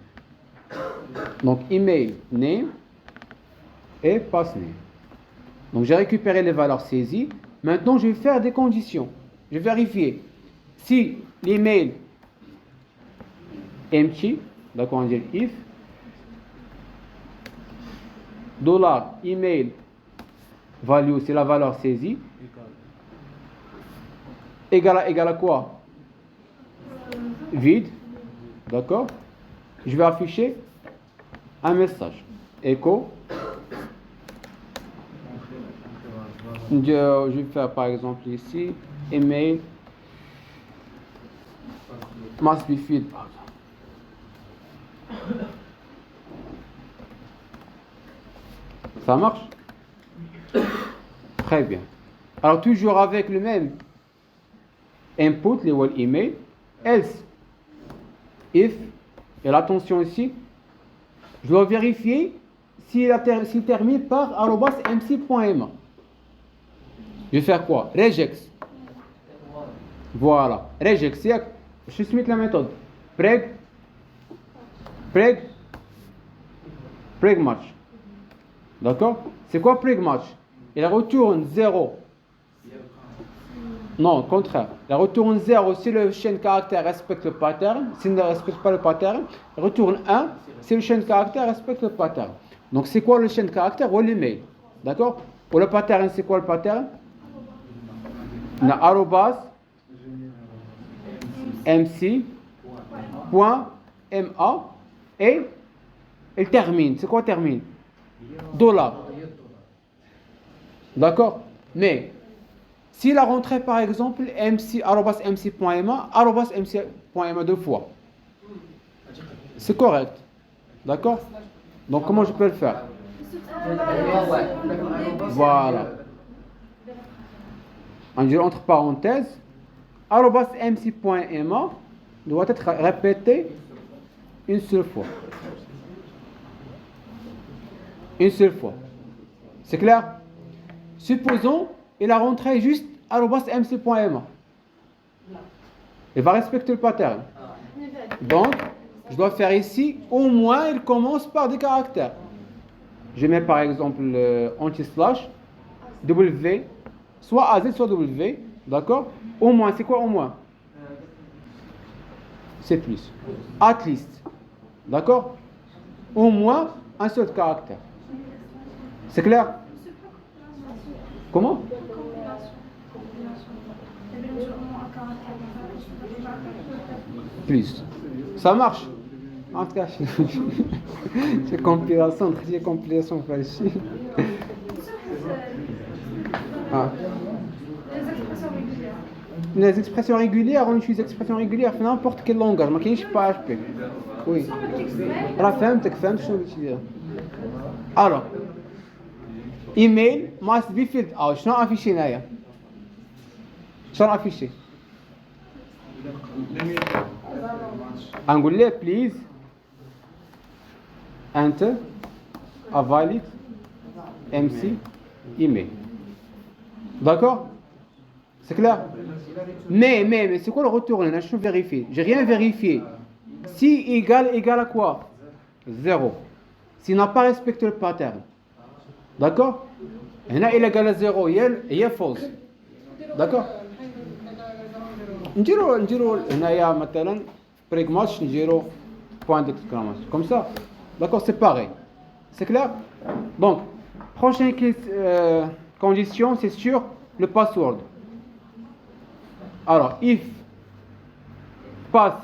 Donc email name et pass name. Donc j'ai récupéré les valeurs saisies. Maintenant je vais faire des conditions. Je vais vérifier si l'email empty, d'accord, on dit if $email value, c'est la valeur saisie, égale à quoi? Vide, d'accord. Je vais afficher un message echo. Je vais faire par exemple ici email must be filled out. Ça marche? Très bien. Alors toujours avec le même input, les wall email, else, if, et l'attention ici, je dois vérifier s'il termine par @mc.ma. Je vais faire quoi? Regex. Voilà. Regex. Je suis la méthode. Preg match. D'accord? C'est quoi preg match? Il retourne 0. Non, au contraire. Il retourne 0 si le chaîne caractère respecte le pattern. S'il ne respecte pas le pattern, il retourne 1 si le chaîne caractère respecte le pattern. Donc c'est quoi le chaîne caractère ou l'email? D'accord? Pour le pattern, c'est quoi le pattern? On a arrobas mc.ma et il termine. C'est quoi termine? $. D'accord? Mais s'il a rentré par exemple mc.ma deux fois, c'est correct. D'accord? Donc comment je peux le faire? Voilà. On dit entre parenthèses, mc.ma doit être répété une seule fois. Une seule fois. C'est clair? Supposons il a rentré juste mc.ma. Il va respecter le pattern. Donc, je dois faire ici, au moins il commence par des caractères. Je mets par exemple anti-slash, W, soit AZ, soit W. D'accord? Au moins, c'est quoi au moins? C'est plus. At least. D'accord? Au moins un seul caractère. C'est clair? Comment? Plus. Ça marche? En tout cas, c'est compilation, très compilation facile. Ah. Les expressions régulières, on utilise les expressions régulières في n'importe quel langage, ما كاينش PHP. Oui. راه فهمت شنو بغيتي. Alors, email must be filled out. شنو افيشي هنايا؟ شنو افيشي؟ نقول له please enter a valid MC email. D'accord? C'est clair? Mais c'est quoi le retour là? Je vérifie. J'ai rien vérifié. Si égale à quoi? 0. S'il n'a pas respecté le pattern. D'accord? Et là, il est égal à 0. Il est false. D'accord? نديرو هنايا مثلا بريك ماتش نديرو point d'exclamation. Comme ça. D'accord? C'est pareil. C'est clair? Donc, prochaine condition, c'est sur le password. Alors, if pass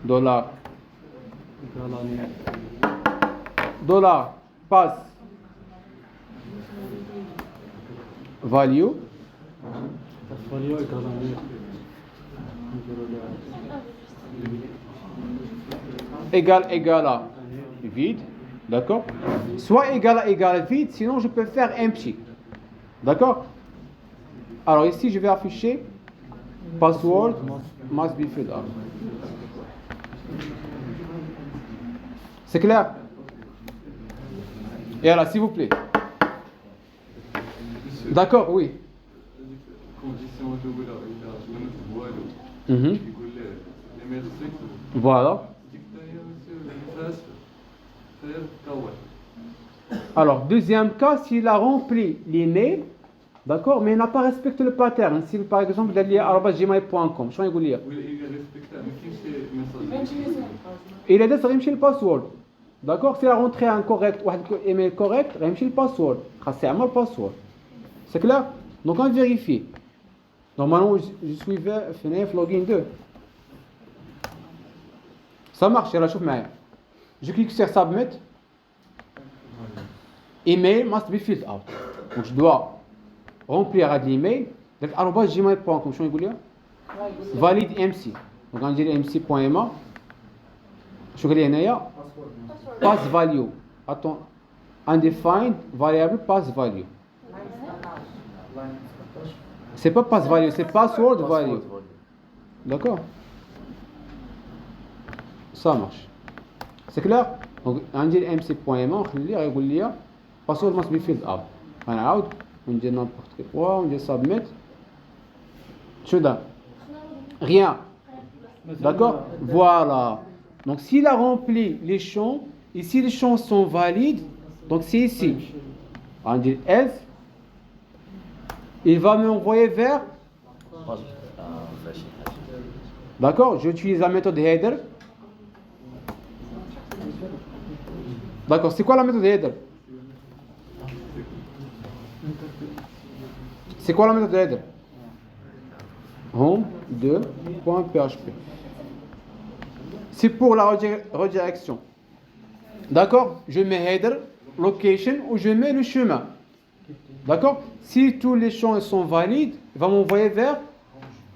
dollar pass value égal à vide, d'accord? Soit égal à vide, sinon je peux faire empty, d'accord? Alors ici je vais afficher password must be filled out. C'est clair? Et alors s'il vous plaît. D'accord, oui. Voilà. Alors, deuxième cas, s'il a rempli l'email, d'accord, mais il n'a pas respecté le pattern. Si par exemple, il a lié @gmail.com, je vais vous lire. Il a dit le password. D'accord, s'il a rentré un correct ou un email correct, il a le password. C'est un password. C'est clair? Donc on vérifie. Normalement, je suis FNAF login 2. Ça marche, là, je clique sur Submit. Email must be filled out. Donc je dois remplir l'email. درت arobase gmail.com شنو يقول لي valid mc دونك غندير mc.ma شنو قال لي هنايا pass value attends undefined variable pass value c'est pas pass value c'est password value d'accord ça marche c'est clair دونك غندير mc.ma ونخليه غيقول لي password must be filled up غنعاود وندير n'importe quel وندير submit شو ده rien d'accord voilà donc s'il a rempli les champs ici les champs sont valides donc c'est ici on va dire else il va m'envoyer vers d'accord j'utilise la méthode header d'accord c'est quoi la méthode header c'est quoi la méthode header home 2.php c'est pour la redirection d'accord je mets header location ou je mets le chemin d'accord si tous les champs sont valides il va m'envoyer vers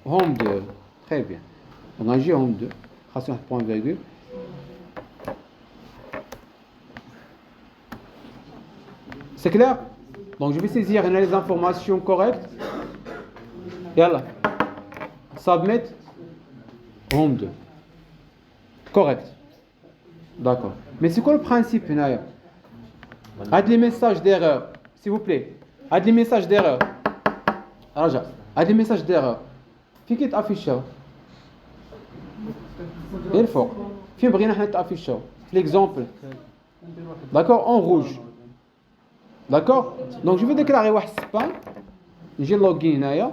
home 2 très bien on a dit home 2 racine point virgule c'est clair donc je vais saisir les informations correctes et là submit home 2 correct d'accord mais c'est quoi le principe هنايا هاد les messages d'erreur s'il vous plaît هاد les messages d'erreur رجع هاد les messages d'erreur فين كيتافيشاو غير فوق فين بغينا حنا يتافيشاو في l'exemple d'accord en rouge d'accord donc je vais déclarer واحد spam نجي لوغين هنايا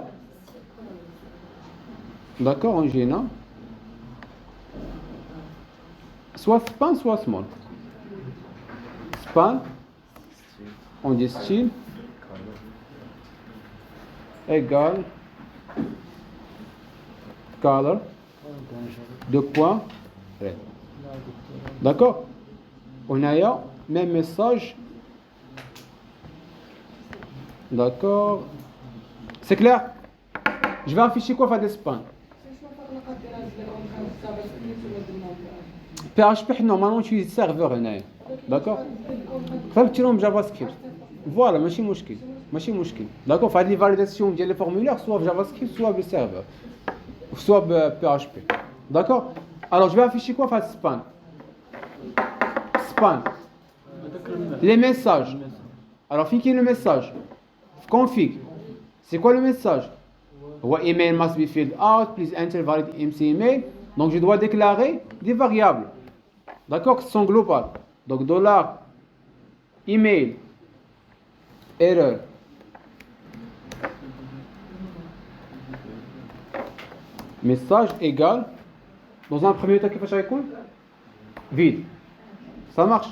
d'accord نجي هنا soit span soit small span on dit style égale color deux points red d'accord on a même message d'accord c'est clair je vais afficher quoi faire des spans PHP normalement utilise serveur هنايا d'accord فبتيرهم جافا سكريبت فوالا ماشي مشكل d'accord فهاد لي فاليداسيون ديال لي فورمulaire soit بجافا سكريبت soit بالسيرفر soit PHP d'accord alors je vais afficher quoi faire span les messages alors فين كاين le message config c'est quoi le message هو email must be filled out please enter valid MC email donc je dois déclarer des variables d'accord qui sont globales donc dollar email erreur message égal dans un premier temps كيفاش غيكون vide ça marche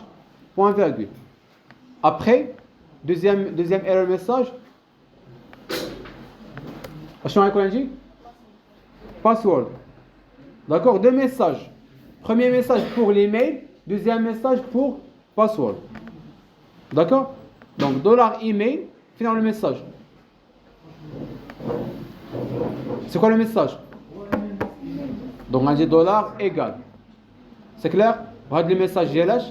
point virgule après deuxième error message اشنو غيكون عندي password d'accord deux messages premier message pour l'email deuxième message pour password d'accord donc dollar email finalement le message c'est quoi le message donc on dit dollar égal c'est clair هذا le message ديالاش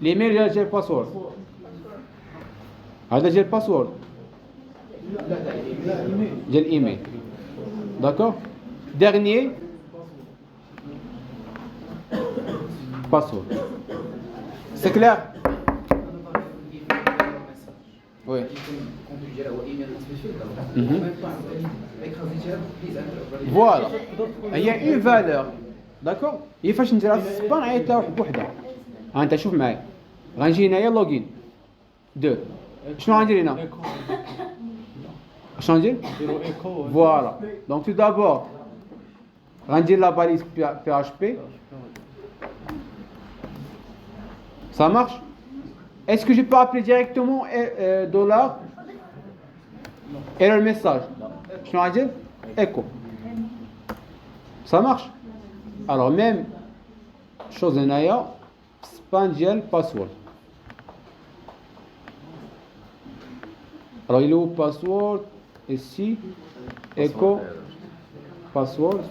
l'email ديال password هذا ديال password ديال email d'accord dernier password c'est clair oui voilà il y a une valeur d'accord هي فاش نديرها في السبان عيط لها واحد بوحدها ها انت شوف معايا غنجي هنايا لوغين 2 شنو غندير هنا شنو ندير فوالا دونك تو دابور غندير لا باليز PHP ça marche est-ce que je peux appeler directement dollar error message شنو غندير echo ça marche alors même chose هنايا span ديال password alors il est où password ici Echo password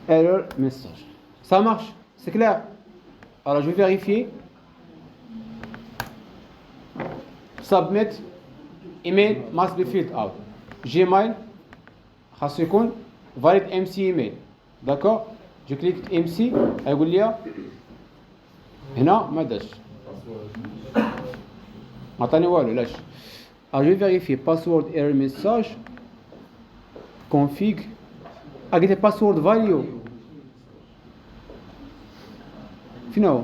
error message. Ça marche, c'est clair. Alors je vais vérifier. Submit email must be filled out. Gmail خاص يكون valid MC email. d'accord. je clique MC هيقول لي هنا ما داش ما عطاني والو لاش. alors je vais vérifier password error message config قلت لي password value فين هو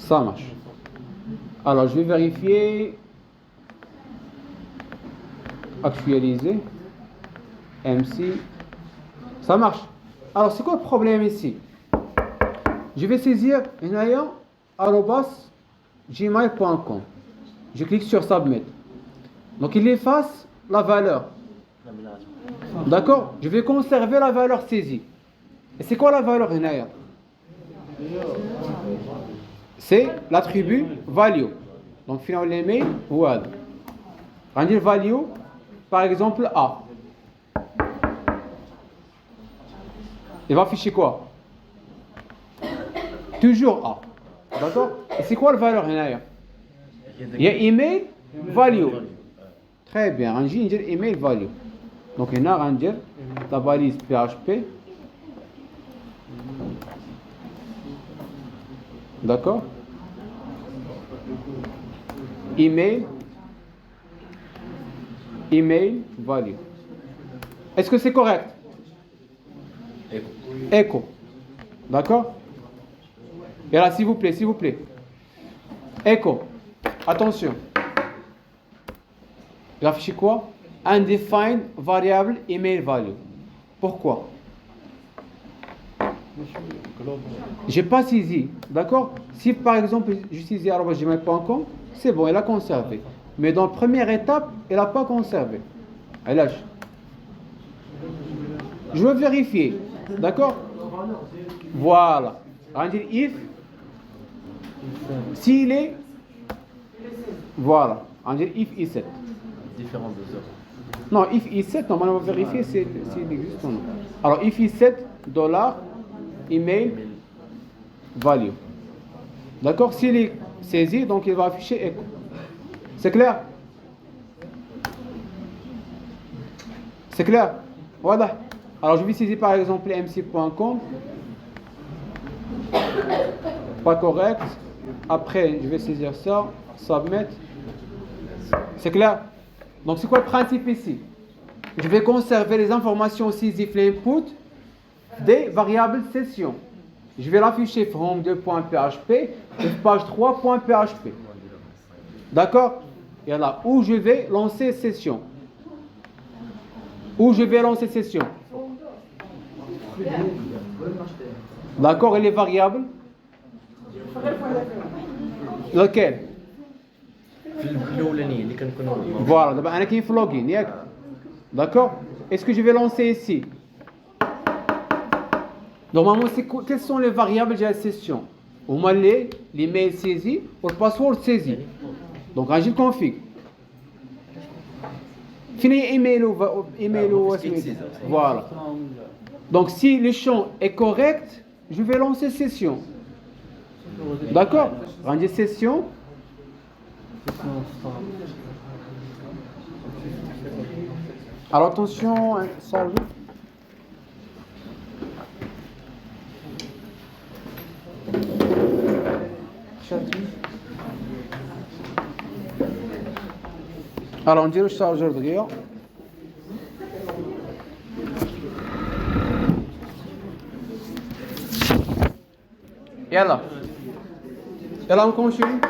ça marche. Alors je vais vérifier actualiser MC, ça marche. Alors c'est quoi le problème ici? Je vais saisir gmail.com. je clique sur submit, donc il efface la valeur, d'accord. je vais conserver la valeur saisie. Et c'est quoi la valeur هنايا? c'est l'attribut value. donc finalement l'email هو هذا. value par exemple A. il va afficher quoi? toujours A. d'accord. et c'est quoi la valeur هنايا? il y a email value. très bien. غنجي ندير email value. donc هنا غندير la balise PHP. d'accord. email value. est-ce que c'est correct? Echo. d'accord. et là s'il vous plaît Echo, attention, il affiche quoi? Undefined variable email value. pourquoi? j'ai pas saisi, d'accord. si par exemple je saisis gmail.com, c'est bon, elle a conservé. mais dans la première étape, elle n'a pas conservé. Elle lâche. je veux vérifier, d'accord. voilà. on va dire if s'il est, voilà, on va dire if is7. Différence de zéro. non, if is7, normalement on va vérifier s'il existe ou non. alors if is7 $ email value. d'accord. s'il est saisi, donc il va afficher echo. c'est clair? c'est clair? voilà. alors je vais saisir par exemple mc.com. pas correct. après je vais saisir ça, submit. c'est clair? donc c'est quoi le principe ici? je vais conserver les informations saisies l'input des variables session. je vais l'afficher home2.php et page 3.php. d'accord. et là où je vais lancer session. d'accord. et les variables lequel? voilà. d'abord انا كاين في login ياك. d'accord. est-ce que je vais lancer ici? normalement quelles sont les variables de la session? هما l'email saisi ou le password saisi. donc غنجي config. فين هي email ou voilà. donc si le champ est correct, je vais lancer session. d'accord. غنجي session. alors attention, charge. alors نديرو الشارجر دغيا. يلا on continue.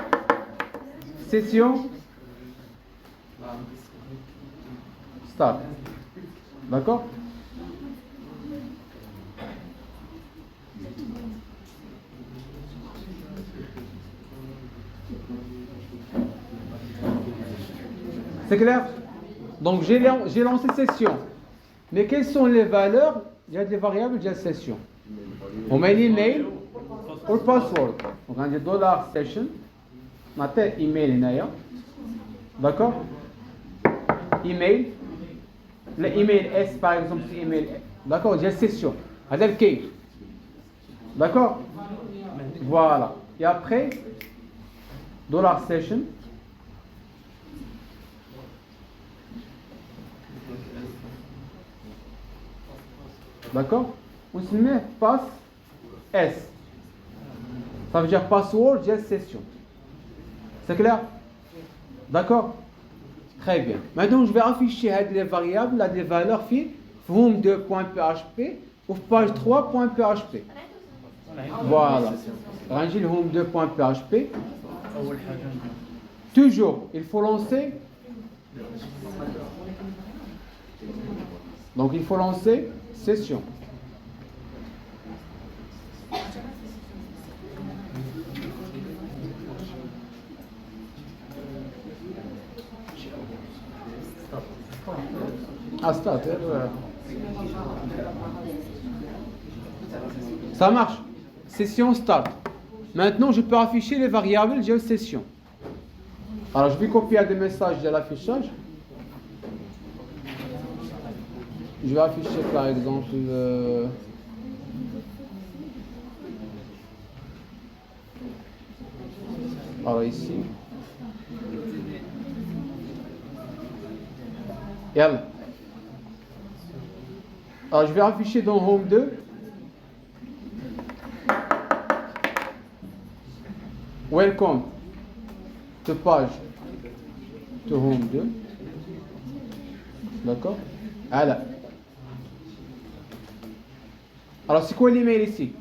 session start. d'accord. c'est clair? donc j'ai lancé session. mais quelles sont les valeurs? il y a des variables de la session. هما الايميل والباسورد. دونك غندير دولار سيشن نعطيه ايميل هنايا داكور ايميل لا ايميل اس باغ اكزومبل سي ايميل داكور ديال سيسيون هذا الكي داكور فوالا et après dollar session d'accord on se met pass S ça veut dire password de session c'est clair d'accord très bien maintenant je vais afficher les variables là des valeurs fi home2.php ou page 3.php voilà ranger le home2.php toujours il faut lancer donc il faut lancer session start ça marche session start maintenant je peux afficher les variables de session alors je vais copier des messages de l'affichage je vais afficher par exemple alors ici yalla. Alors je vais afficher dans Home 2 Welcome to page to Home 2 d'accord voilà. Alors c'est quoi l'email ici?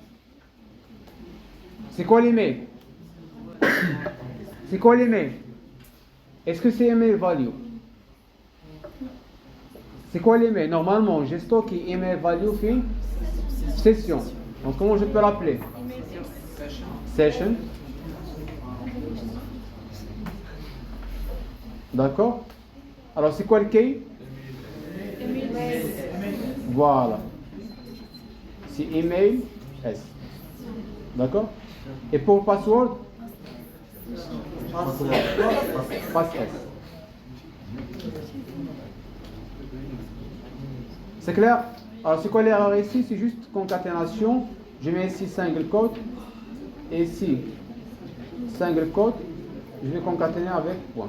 C'est quoi l'email? C'est quoi l'email? Est-ce que c'est email value? C'est quoi l'email? Normalement j'ai stocké email value fin session. Donc comment je peux l'appeler? Session. D'accord. Alors c'est quoi le key? Voilà. C'est email S. D'accord. Et pour password? Pass S. C'est clair? Alors c'est quoi l'erreur ici? C'est juste concaténation. Je mets ici single quote. Et ici single quote. Je vais concaténer avec point.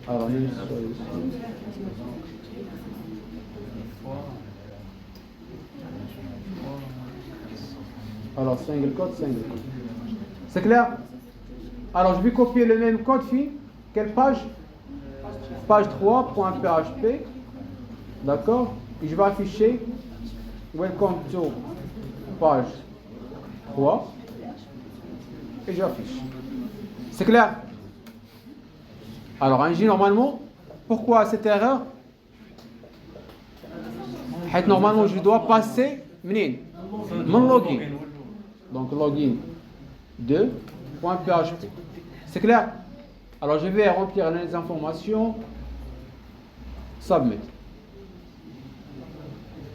Alors, alors single quote, single quote. C'est clair? Alors je vais copier le même code fi. Quelle page? Page 3.php. D'accord? Et je vais afficher welcome to page 3. Et j'affiche. C'est clair? Alors un J normalement, pourquoi cette erreur? Normalement je dois passer mon login. Donc login 2.php. C'est clair? Alors je vais remplir les informations. Submit.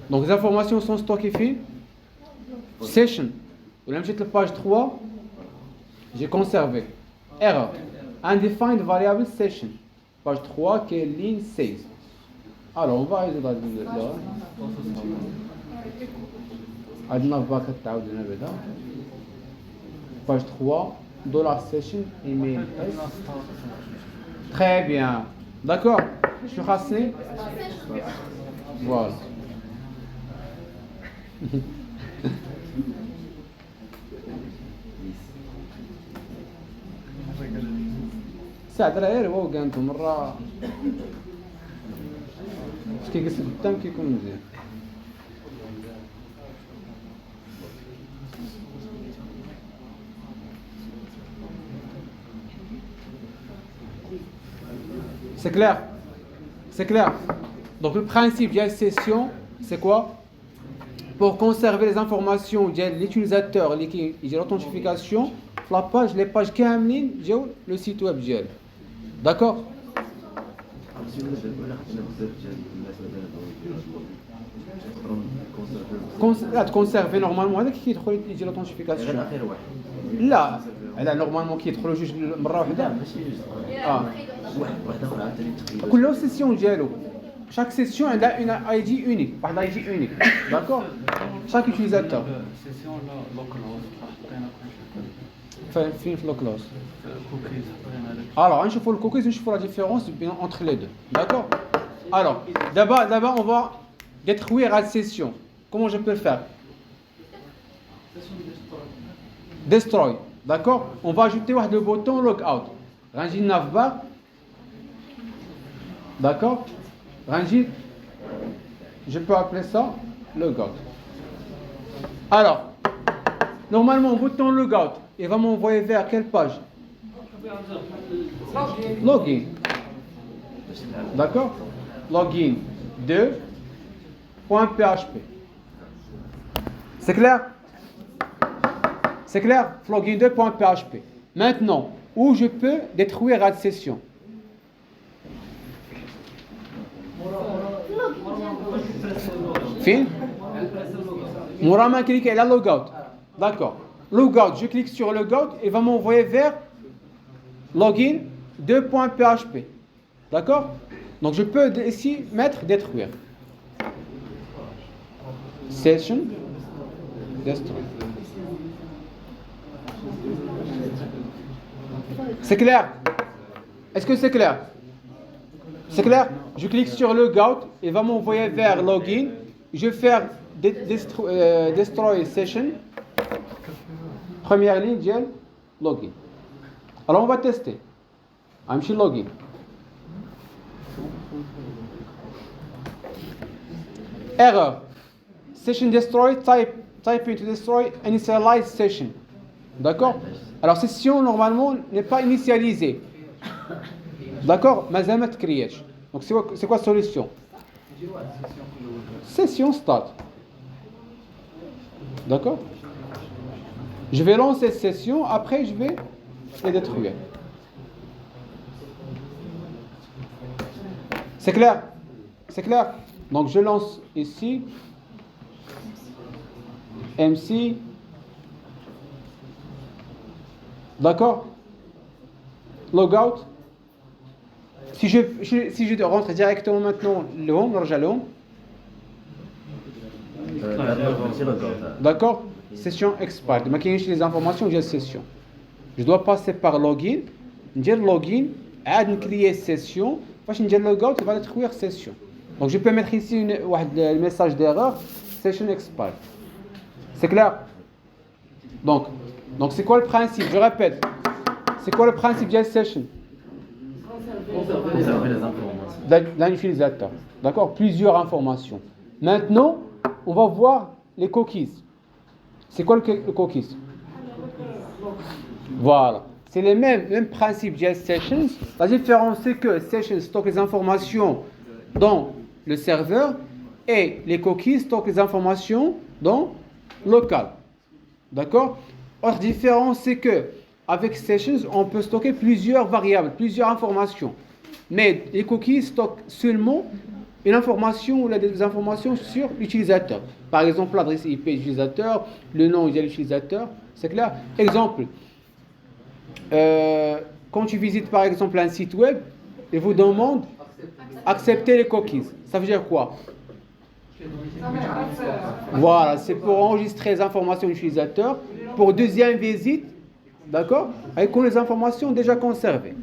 Donc les informations sont stockées fin. Session. Ou la page 3. J'ai conservé. Erreur. Undefined variable session. Page 3 qui est ligne 16. Alors on va résoudre là. Page 3 dollar session email S. Très bien. D'accord. Je suis rasé. Voilà. ساعة دراري هو كانتو مرة باش كيجلس قدام كيكون مزيان. C'est clair? C'est clair? Donc le principe de la session, c'est quoi? Pour conserver les informations de l'utilisateur, l'authentification, la page, les pages qui amènent le site web. D'accord? لا تكونسيرفي نورمالمون هذاك كيدخل يجي لوثنتيفيكاسيون. غير واحد. لا لا نورمالمون كيدخلوا جوج مره واحده. ماشي جوج. واحد اخرى عاوتاني تقييم. كل سيسيون ديالو chaque session elle a une ID unique واحد ID unique d'accord chaque utilisateur سيسيون لوكال هوست حطينا فين في لوكلوز كوكيز حطينا لك. alors نشوفوا الكوكيز نشوفوا la différence entre les deux d'accord alors d'abord on va détruire la session comment je peux le faire destroy d'accord on va ajouter واحد le bouton logout غنجي navbar d'accord Ranjit, je peux appeler ça logout. Alors, normalement, bouton logout, il va m'envoyer vers quelle page? Login. D'accord? Login 2.php. C'est clair? C'est clair? Login 2.php. Maintenant, où je peux détruire la session? Fin. Moura m'a cliqué la logout. D'accord. Logout, je clique sur logout et va m'envoyer vers login 2.php. D'accord? Donc je peux ici mettre détruire. Session destroy. C'est clair? Est-ce que c'est clair? C'est clair? Je clique sur logout, il va m'envoyer vers login. Je vais faire destroy session. Première ligne, j'ai login. Alors on va tester. I'm chez login. Error. Session destroy, type into destroy, initialize session. D'accord? Alors session normalement n'est pas initialisée. D'accord? مازال ما تكرياش. Donc c'est quoi la solution? Session start. D'accord? Je vais lancer cette session, après je vais les détruire. C'est clair? C'est clair? Donc je lance ici MC. D'accord? Logout. Si je rentre directement maintenant le home, نرجع le home. D'accord? Session expired. ما كاينش les informations ديال session. Je dois passer par login. ندير login عاد نكريي session فاش ندير logout il va détruire session. Donc je peux mettre ici un message d'erreur session expired. C'est clair? Donc c'est quoi le principe? Je répète. C'est quoi le principe de session? D'un utilisateur. D'accord? Plusieurs informations. Maintenant, on va voir les cookies. C'est quoi le cookies? Voilà. C'est le même principe de sessions. La différence, c'est que sessions stocke les informations dans le serveur et les cookies stockent les informations dans local. D'accord? Autre différence, c'est que avec sessions, on peut stocker plusieurs variables, plusieurs informations. Mais les cookies stockent seulement une information ou des informations sur l'utilisateur. Par exemple, l'adresse IP de l'utilisateur, le nom de l'utilisateur. C'est clair? Exemple, quand tu visites par exemple un site web, il vous demande accepter les cookies. Ça veut dire quoi? Voilà, c'est pour enregistrer les informations de l'utilisateur. Pour deuxième visite, d'accord? Avec les informations déjà conservées.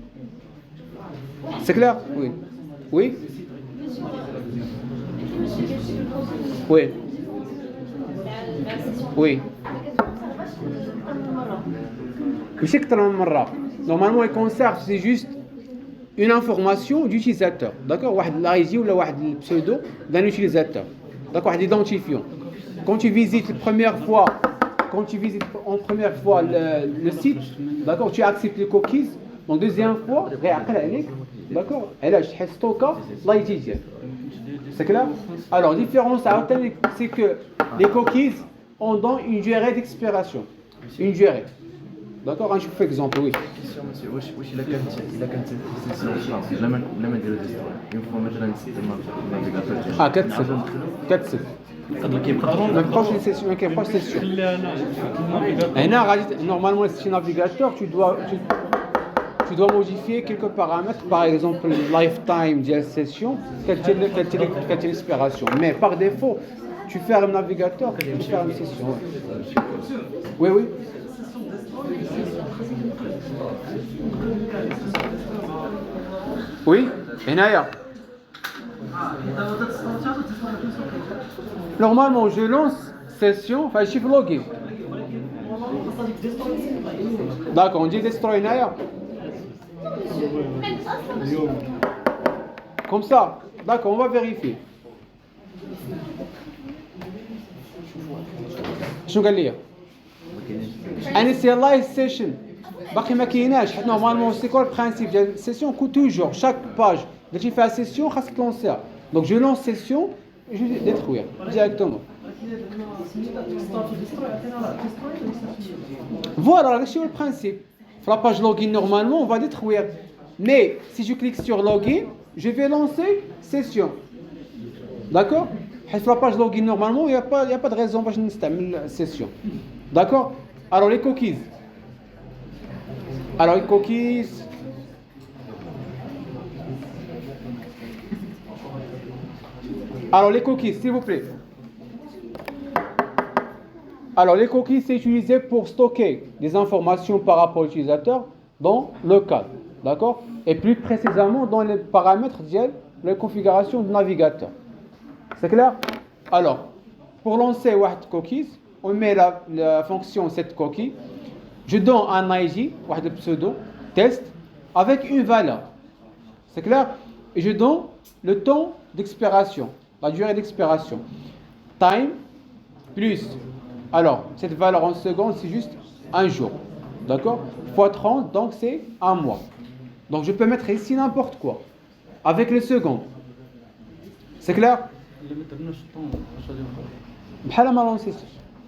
C'est clair? Oui. Oui? Oui. Oui. ماشي أكثر من مرة. Normalement, il conserve, c'est juste une information d'utilisateur. D'accord? واحد l'ID ou واحد le pseudo d'un utilisateur. D'accord? واحد identifiant. Quand tu visites en première fois le site, d'accord? Tu acceptes les cookies. Donc deuxième fois, d'accord? علاش حيت ستوكا l'ID ديالك. C'est clair? Alors, différence à c'est que les cookies ont dans une durée d'expiration. Une durée. D'accord, un fais exemple, oui. Question, monsieur. واش إلا كانت السيسيون بلا ما نديرو ديستروي اون فوا مثلا نسيت النافيغاتور ديالي. Ah, 4 سف. يقدر كيبقى Même pas une session, même pas une session. Et là, normalement, si navigateur, tu dois modifier quelques paramètres, par exemple le lifetime de la session, quelle est l'expiration. Mais par défaut, tu fais un navigateur, tu fais une session. Oui, oui. Oui, Enaya. Normalement, je lance session, enfin, je suis login. D'accord, on dit destroy Enaya. Comme ça. D'accord, on va vérifier. شنو قال لي؟ أنا سي لايف سيشن باقي ما كايناش. نورمالمون سي كو البرانسيب ديال السيسيون كو توجور شاك باج درتي فيها سيسيون خاصك تلونسيها. دونك جو لونس سيسيون جو ديتروير ديريكتومون. فوالا هادشي هو البرانسيب. في la page login normalement on va détruire. Mais si je clique sur login, je vais lancer session. D'accord? Sur la page login normalement il y a pas de raison باش نستعمل session. D'accord? Alors les cookies. Alors les cookies. Alors les cookies, s'il vous plaît. Alors les cookies, c'est utilisé pour stocker des informations par rapport à l'utilisateur dans le cadre. D'accord? Et plus précisément dans les paramètres de la configuration du navigateur. C'est clair? Alors, pour lancer واحد cookies, on met la fonction setCookie. Je donne un ID, un pseudo, test, avec une valeur. C'est clair? Et je donne le temps d'expiration, la durée d'expiration. Time plus. Alors, cette valeur en secondes, c'est juste un jour. D'accord? Fois 30, donc c'est un mois. Donc je peux mettre ici n'importe quoi. Avec les secondes. C'est clair?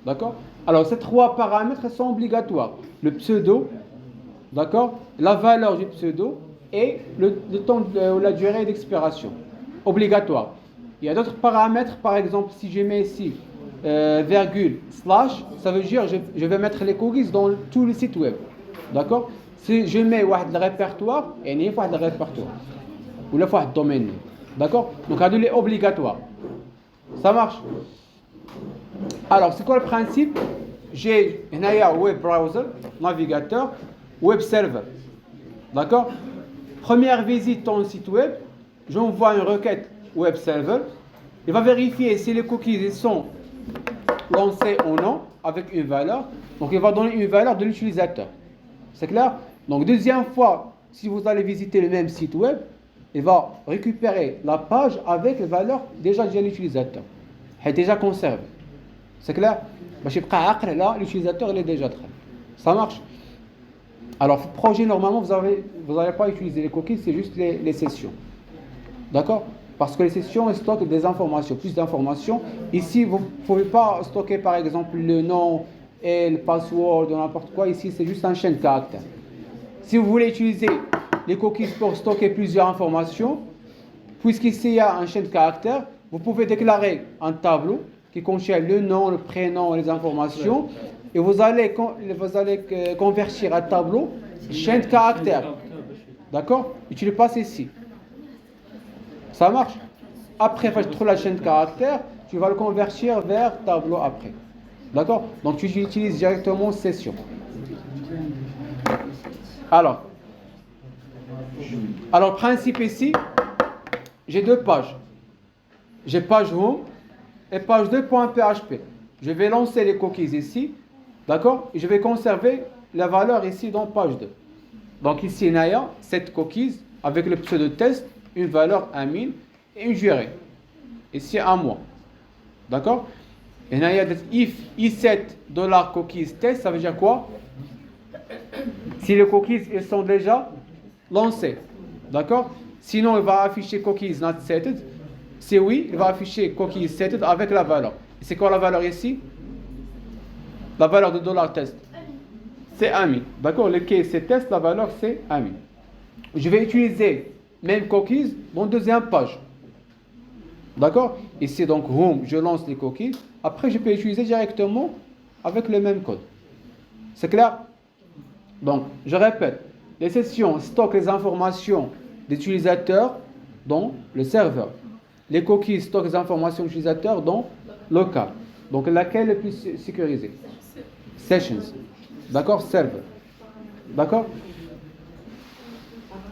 D'accord? Alors ces trois paramètres sont obligatoires. Le pseudo, d'accord? La valeur du pseudo et le temps ou la durée d'expiration. Obligatoire. Il y a d'autres paramètres, par exemple, si je mets ici virgule, slash, ça veut dire je vais mettre les cookies dans tous les sites web. D'accord? Si je mets le répertoire, et il y a le répertoire. Ou le domaine. D'accord? Donc, il est obligatoire. Ça marche? Alors, c'est quoi le principe? J'ai un web browser, navigateur, web server. D'accord? Première visite dans le site web, j'envoie une requête web server. Il va vérifier si les cookies sont lancés ou non avec une valeur. Donc, il va donner une valeur de l'utilisateur. C'est clair? Donc, deuxième fois, si vous allez visiter le même site web, il va récupérer la page avec les valeurs déjà de l'utilisateur. Elle est déjà conservée. C'est clair? Là, l'utilisateur il est déjà très. Ça marche? Alors, le projet, normalement, vous n'allez pas utiliser les cookies, c'est juste les sessions. D'accord? Parce que les sessions elles stockent des informations, plus d'informations. Ici, vous ne pouvez pas stocker, par exemple, le nom et le password ou n'importe quoi. Ici, c'est juste un chaîne de caractères. Si vous voulez utiliser les cookies pour stocker plusieurs informations, puisqu'ici, il y a un chaîne de caractères, vous pouvez déclarer un tableau qui contient le nom, le prénom et les informations. Et vous allez convertir un tableau chaîne de caractères. D'accord? Et tu le passes ici. Ça marche? Après, tu trouves la chaîne de caractères, tu vas le convertir vers tableau après. D'accord? Donc tu utilises directement session. Alors, principe ici, j'ai deux pages. J'ai page home et page 2.php. Je vais lancer les cookies ici. D'accord? Et je vais conserver la valeur ici dans page 2. Donc ici, il y a 7 cookies avec le pseudo test, une valeur 1000 et une durée. Ici, un mois. D'accord? Et il y a if i7 $cookies test, ça veut dire quoi? Si les cookies ils sont déjà lancés. D'accord? Sinon, il va afficher cookies not setted. Si oui, il va afficher cookies setted avec la valeur. Et c'est quoi la valeur ici? La valeur de $test. c'est ami. D'accord? Le case c'est test, la valeur c'est ami. Je vais utiliser même cookies dans deuxième page. D'accord? Ici donc home, je lance les cookies. Après je peux utiliser directement avec le même code. C'est clair? Donc je répète, les sessions stockent les informations d'utilisateurs dans le serveur. Les cookies stockent les informations d'utilisateurs dans local. Donc laquelle est le plus sécurisée? Sessions. D'accord? Server. D'accord?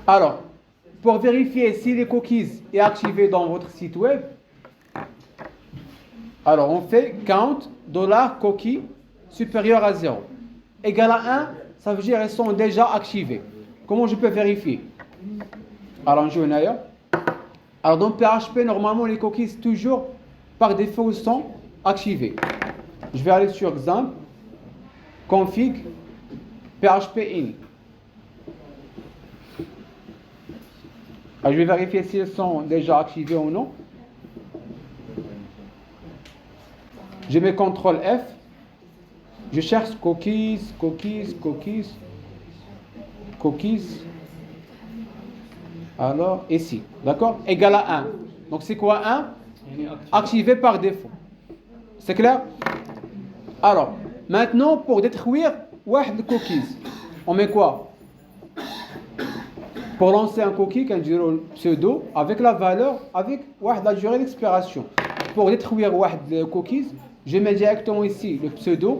Alors, pour vérifier si les cookies est activé dans votre site web, alors on fait count $cookie supérieur à 0 égal à 1, ça veut dire qu'elles sont déjà activées. Comment je peux vérifier? Alors on joue une ailleurs. Alors dans PHP, normalement les cookies toujours par défaut sont activés. Je vais aller sur exemple, config, PHP in. Alors, je vais vérifier si elles sont déjà activées ou non. Je mets CTRL F. Je cherche cookies. Alors, ici. D'accord? Égal à 1. Donc, c'est quoi 1? Activé par défaut. C'est clair? Alors, maintenant, pour détruire les cookies, on met quoi? Pour lancer un cookie, qu'on dirait pseudo, avec la valeur, avec la durée d'expiration. Pour détruire les cookies, je mets directement ici le pseudo.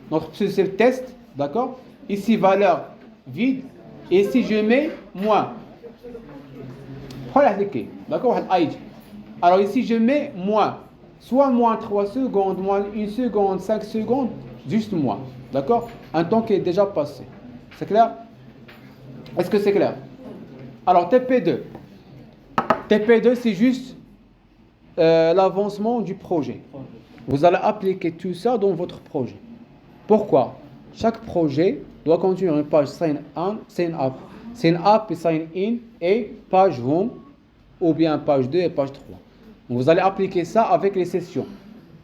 Notre pseudo, c'est le test. D'accord? Ici, valeur vide. Et ici, je mets moins. D'accord? Alors ici, je mets moins. Soit moins 3 secondes, moins 1 seconde, 5 secondes, juste moins. D'accord? Un temps qui est déjà passé. C'est clair? Est-ce que c'est clair? Alors, TP2. TP2, c'est juste l'avancement du projet. Vous allez appliquer tout ça dans votre projet. Pourquoi? Chaque projet doit contenir une page sign up et sign in et page home ou bien page 2 et page 3. Vous allez appliquer ça avec les sessions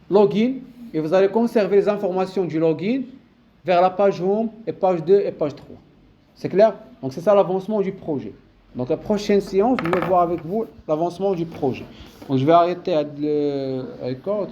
login et vous allez conserver les informations du login vers la page home et page 2 et page 3. C'est clair? Donc c'est ça l'avancement du projet. Donc la prochaine séance, je vais voir avec vous l'avancement du projet. Donc je vais arrêter le record.